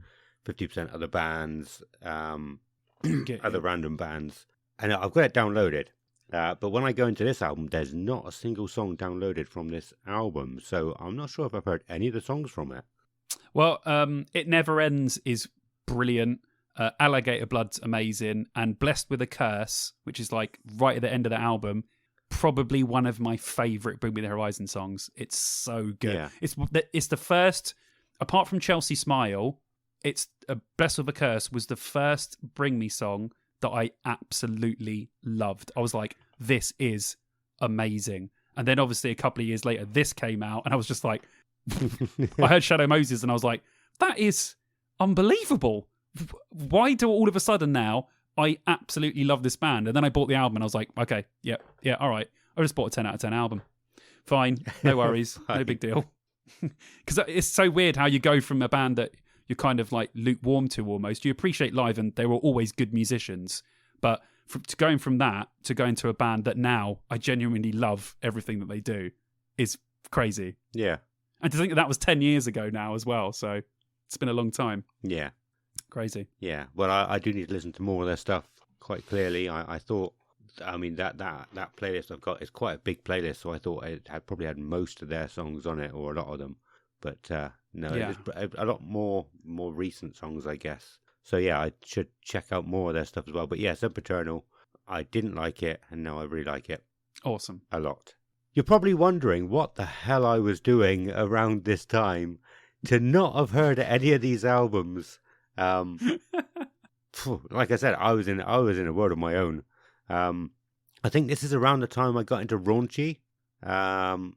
50% other bands, other random bands, and I've got it downloaded. But when I go into this album, there's not a single song downloaded from this album, so I'm not sure if I've heard any of the songs from it. Well, It Never Ends is brilliant. Alligator Blood's amazing, and Blessed with a Curse, which is like right at the end of the album, probably one of my favourite Bring Me the Horizon songs. It's so good. Yeah. It's the first, apart from Chelsea Smile, it's Blessed with a Curse was the first Bring Me song that I absolutely loved. I was like, this is amazing. And then obviously a couple of years later, this came out, and I was just like, I heard Shadow Moses, and I was like, that is unbelievable. Why do all of a sudden now I absolutely love this band? And then I bought the album and I was like, okay, yeah, all right. I just bought a 10 out of 10 album. Fine, no worries, no big deal. Because it's so weird how you go from a band that you're kind of like lukewarm to almost. You appreciate live and they were always good musicians. But going from that to going to a band that now I genuinely love everything that they do is crazy. Yeah. And to think that was 10 years ago now as well. So it's been a long time. Yeah. Crazy. Yeah, well, I do need to listen to more of their stuff quite clearly. I thought, I mean, that playlist I've got is quite a big playlist, so I thought it had probably had most of their songs on it, or a lot of them. But no, Yeah. it's a lot more recent songs, I guess. So yeah, I should check out more of their stuff as well. But yeah, Sempiternal, I didn't like it, and now I really like it. Awesome. A lot. You're probably wondering what the hell I was doing around this time to not have heard any of these albums. Like I said, I was in a world of my own. I think this is around the time I got into Raunchy, and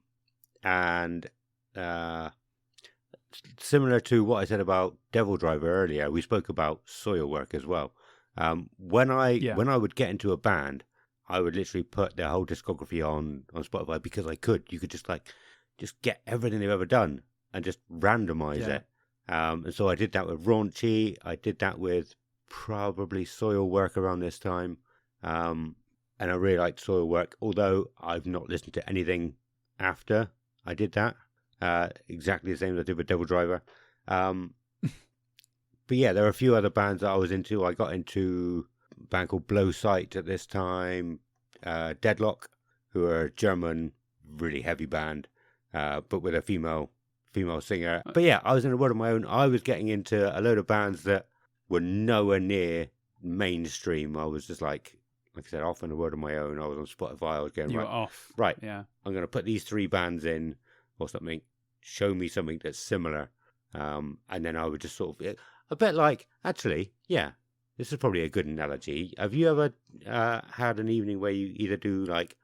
similar to what I said about Devil Driver earlier, we spoke about Soilwork as well. When I would get into a band, I would literally put their whole discography on Spotify because I could. You could just get everything they've ever done and just randomize it. And so I did that with Raunchy. I did that with probably Soilwork around this time. And I really liked Soilwork, although I've not listened to anything after I did that. Exactly the same as I did with Devil Driver. But yeah, there are a few other bands that I was into. I got into a band called Blow Sight at this time. Deadlock, who are a German, really heavy band, but with a female singer. But yeah, I was in a world of my own. I was getting into a load of bands that were nowhere near mainstream. I was just like I said, off in a world of my own. I was on Spotify. I was going, you were off. Right. Yeah. I'm going to put these 3 bands in or something. Show me something that's similar. And then I would just sort of, a bit like, actually, yeah, this is probably a good analogy. Have you ever had an evening where you either do like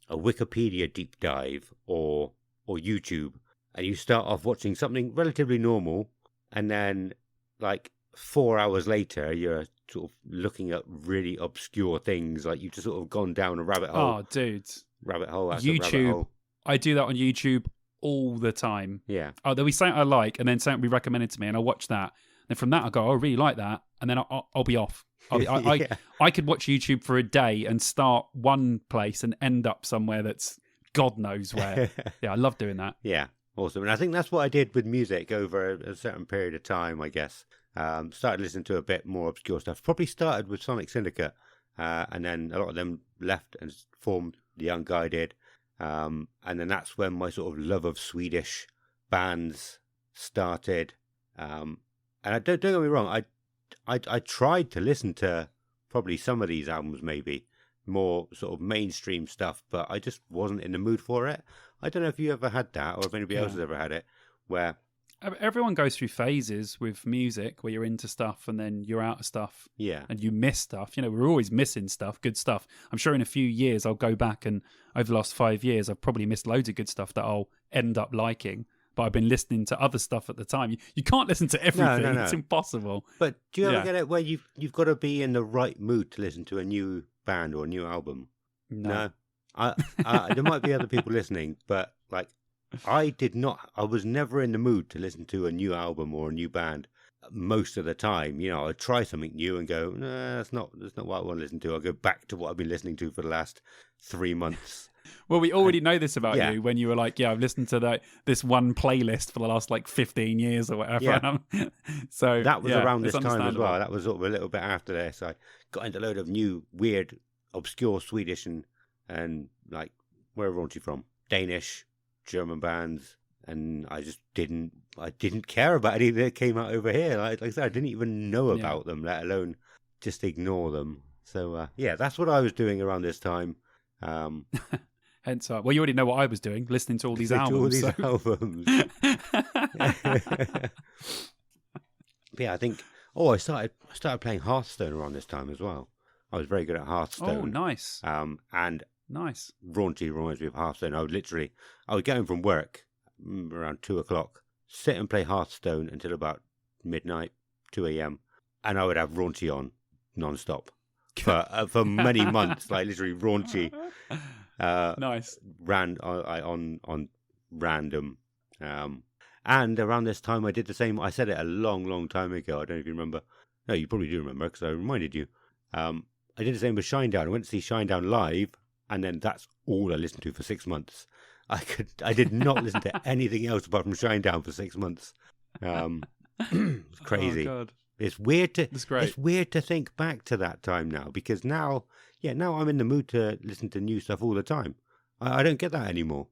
a Wikipedia deep dive or YouTube, and you start off watching something relatively normal, and then like 4 hours later, you're sort of looking at really obscure things, like you've just sort of gone down a rabbit hole. Oh, dude. Rabbit hole. YouTube. Rabbit hole. I do that on YouTube all the time. Yeah. Oh, there'll be something I like, and then something will be recommended to me, and I'll watch that. And from that, I'll go, oh, I really like that. And then I'll be off. I could watch YouTube for a day and start one place and end up somewhere that's God knows where. Yeah, I love doing that. Yeah, awesome. And I think that's what I did with music over a certain period of time, I guess. Started listening to a bit more obscure stuff. Probably started with Sonic Syndicate, and then a lot of them left and formed The Unguided. And then that's when my sort of love of Swedish bands started. And I don't get me wrong, I tried to listen to probably some of these albums, maybe more sort of mainstream stuff, but I just wasn't in the mood for it. I don't know if you ever had that, or if anybody else has ever had it, where everyone goes through phases with music where you're into stuff and then you're out of stuff. Yeah. And you miss stuff. You know, we're always missing stuff, good stuff. I'm sure in a few years I'll go back, and over the last 5 years I've probably missed loads of good stuff that I'll end up liking. But I've been listening to other stuff at the time. You can't listen to everything. No. It's impossible. But do you ever get it where you've got to be in the right mood to listen to a new band or a new album? No. There might be other people listening, but like I was never in the mood to listen to a new album or a new band most of the time. You know, I'd try something new and go, no, that's not what I want to listen to. I'll go back to what I've been listening to for the last 3 months. Well, we already know this about you when you were like, I've listened to this one playlist for the last 15 years or whatever. Yeah. So that was around this time as well. That was sort of a little bit after this. I got into a load of new, weird, obscure Swedish and and like, where are raunchy from? Danish, German bands, and I just didn't care about any that came out over here. Like I said, I didn't even know about them, let alone just ignore them. So yeah, that's what I was doing around this time. Hence, well, you already know what I was doing, listening to all these albums. Yeah, I think. Oh, I started playing Hearthstone around this time as well. I was very good at Hearthstone. Oh, nice. And nice. Raunchy reminds me of Hearthstone. I would get home from work around 2:00, sit and play Hearthstone until about midnight, 2 a.m., and I would have Raunchy on non-stop for many months, like literally Raunchy. Nice. On random. And around this time, I did the same. I said it a long, long time ago. I don't know if you remember. No, you probably do remember because I reminded you. I did the same with Shinedown. I went to see Shinedown live, and then that's all I listened to for 6 months. I did not listen to anything else apart from Shinedown for 6 months. It's crazy. Oh, God. It's weird to. That's great. It's weird to think back to that time now, because now I'm in the mood to listen to new stuff all the time. I don't get that anymore.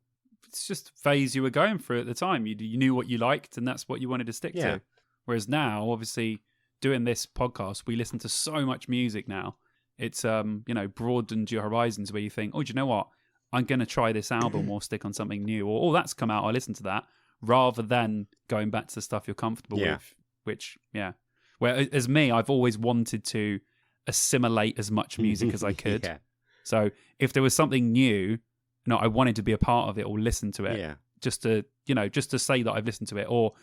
It's just phase you were going through at the time. You knew what you liked, and that's what you wanted to stick to. Whereas now, obviously, doing this podcast, we listen to so much music now. It's broadened your horizons where you think, oh, do you know what? I'm going to try this album or stick on something new, or that's come out, I listen to that, rather than going back to the stuff you're comfortable with. Which, where as me, I've always wanted to assimilate as much music as I could. So if there was something new, I wanted to be a part of it or listen to it. Just to say that I've listened to it, or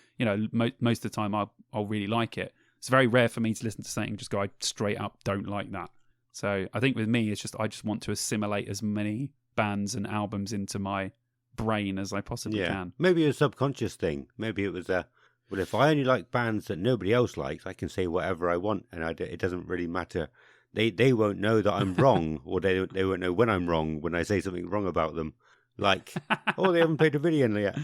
most of the time I'll really like it. It's very rare for me to listen to something and just go, I straight up don't like that. So I think with me, it's just I just want to assimilate as many bands and albums into my brain as I possibly can. Maybe a subconscious thing. Maybe it was well, if I only like bands that nobody else likes, I can say whatever I want, and it doesn't really matter. They won't know that I'm wrong, or they won't know when I'm wrong when I say something wrong about them. Like, oh, they haven't played a video yet.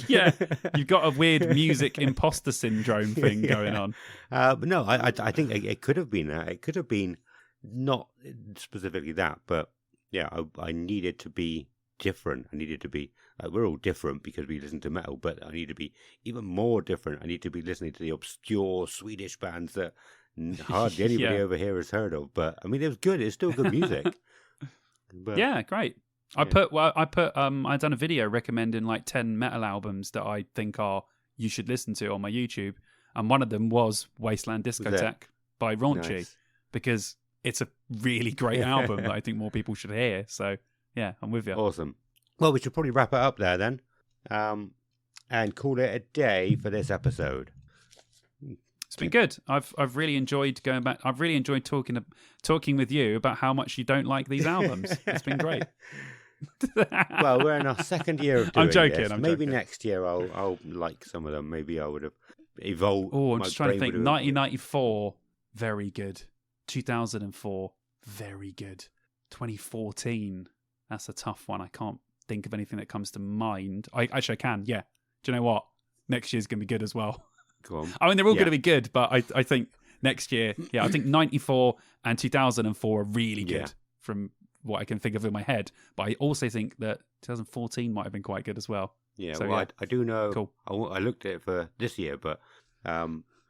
Yeah, you've got a weird music imposter syndrome thing going on. But no, I think it could have been that. It could have been not specifically that, but I needed to be different. I needed to be. We're all different because we listen to metal, but I need to be even more different. I need to be listening to the obscure Swedish bands that hardly anybody over here has heard of. But I mean, it was good. It's still good music. But, great. I'd done a video recommending like 10 metal albums that I think you should listen to on my YouTube, and one of them was Wasteland Discotheque by Raunchy, because it's a really great album that I think more people should hear. So yeah, I'm with you. Awesome. Well, we should probably wrap it up there then, and call it a day for this episode. It's been good. I've really enjoyed going back. I've really enjoyed talking with you about how much you don't like these albums. It's been great. Well, we're in our second year of doing I'm joking. this. Maybe next year I'll like some of them. Maybe I would have evolved. Oh, I'm just trying to think. 1994, very good. 2004, very good. 2014, that's a tough one. I can't think of anything that comes to mind. I can. Yeah. Do you know what? Next year's going to be good as well. Go on. I mean, they're all going to be good, but I think next year, I think 94 and 2004 are really good from what I can think of in my head. But I also think that 2014 might have been quite good as well. Yeah, so, I do know. Cool. I looked at it for this year, but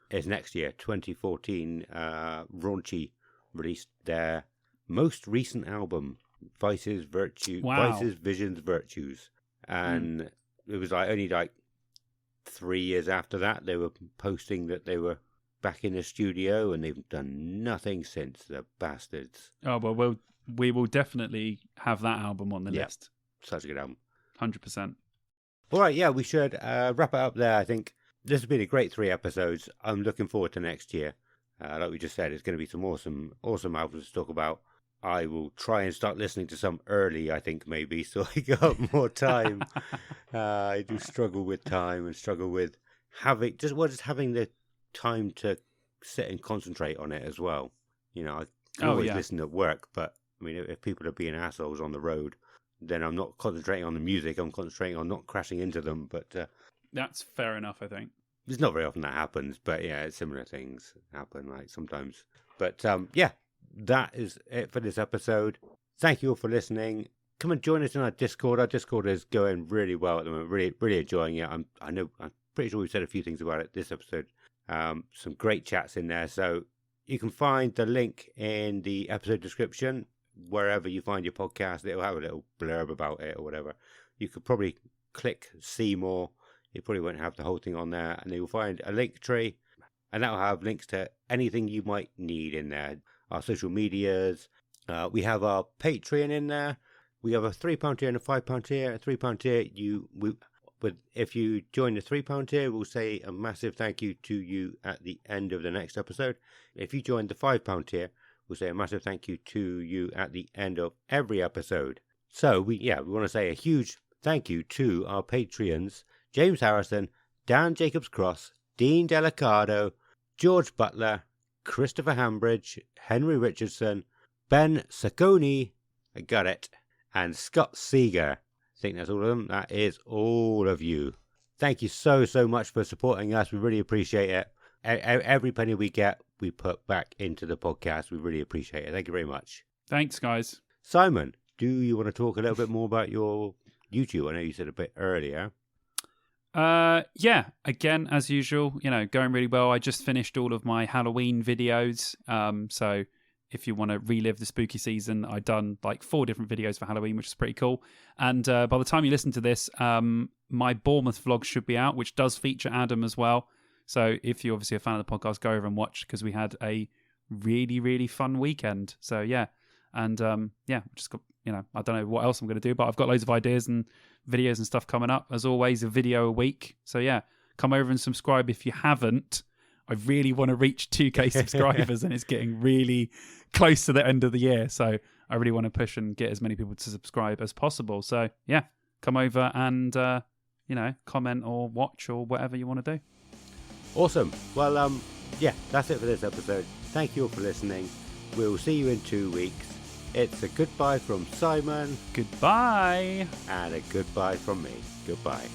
it's next year, 2014. Raunchy released their most recent album, Vices, Visions, Virtues. And it was only 3 years after that, they were posting that they were back in the studio, and they've done nothing since, the bastards. Oh, well, we will definitely have that album on the list. Such a good album. 100%. All right, we should wrap it up there. I think this has been a great 3 episodes. I'm looking forward to next year. Like we just said, it's going to be some awesome albums to talk about. I will try and start listening to some early, I think, maybe, so I got more time. I do struggle with time and struggle with having the time to sit and concentrate on it as well. I can always listen at work, but I mean, if people are being assholes on the road, then I'm not concentrating on the music. I'm concentrating on not crashing into them. But that's fair enough, I think. It's not very often that happens, but similar things happen like sometimes. But that is it for this episode. Thank you all for listening. Come and join us in our Discord. Our Discord is going really well at the moment. Really enjoying it. I'm pretty sure we've said a few things about it this episode. Some great chats in there. So you can find the link in the episode description wherever you find your podcast. It'll have a little blurb about it or whatever. You could probably click see more. You probably won't have the whole thing on there, and you'll find a Linktree, and that'll have links to anything you might need in there. Our social medias. We have our Patreon in there. We have a £3 tier and a £5 tier. A £3 tier, if you join the £3 tier, we'll say a massive thank you to you at the end of the next episode. If you join the £5 tier, we'll say a massive thank you to you at the end of every episode. So we want to say a huge thank you to our Patreons: James Harrison, Dan Jacobs Cross, Dean Delicado, George Butler, Christopher Hambridge, Henry Richardson, Ben Saccone, I got it, and Scott Seager. I think that's all of them. That is all of you. Thank you so much for supporting us. We really appreciate it. Every penny we get, we put back into the podcast. We really appreciate it. Thank you very much. Thanks, guys. Simon, do you want to talk a little bit more about your YouTube? I know you said a bit earlier. Yeah, again, as usual, going really well. I just finished all of my Halloween videos. So if you want to relive the spooky season, I've done like 4 different videos for Halloween, which is pretty cool. And by the time you listen to this, my Bournemouth vlog should be out, which does feature Adam as well. So if you're obviously a fan of the podcast, go over and watch, because we had a really, really fun weekend. So yeah. And just got, I don't know what else I'm going to do, but I've got loads of ideas and videos and stuff coming up. As always, a video a week. So yeah, come over and subscribe if you haven't. I really want to reach 2K subscribers, and it's getting really close to the end of the year. So I really want to push and get as many people to subscribe as possible. So yeah, come over and, comment or watch or whatever you want to do. Awesome. Well, that's it for this episode. Thank you all for listening. We'll see you in 2 weeks. It's a goodbye from Simon. Goodbye. And a goodbye from me. Goodbye.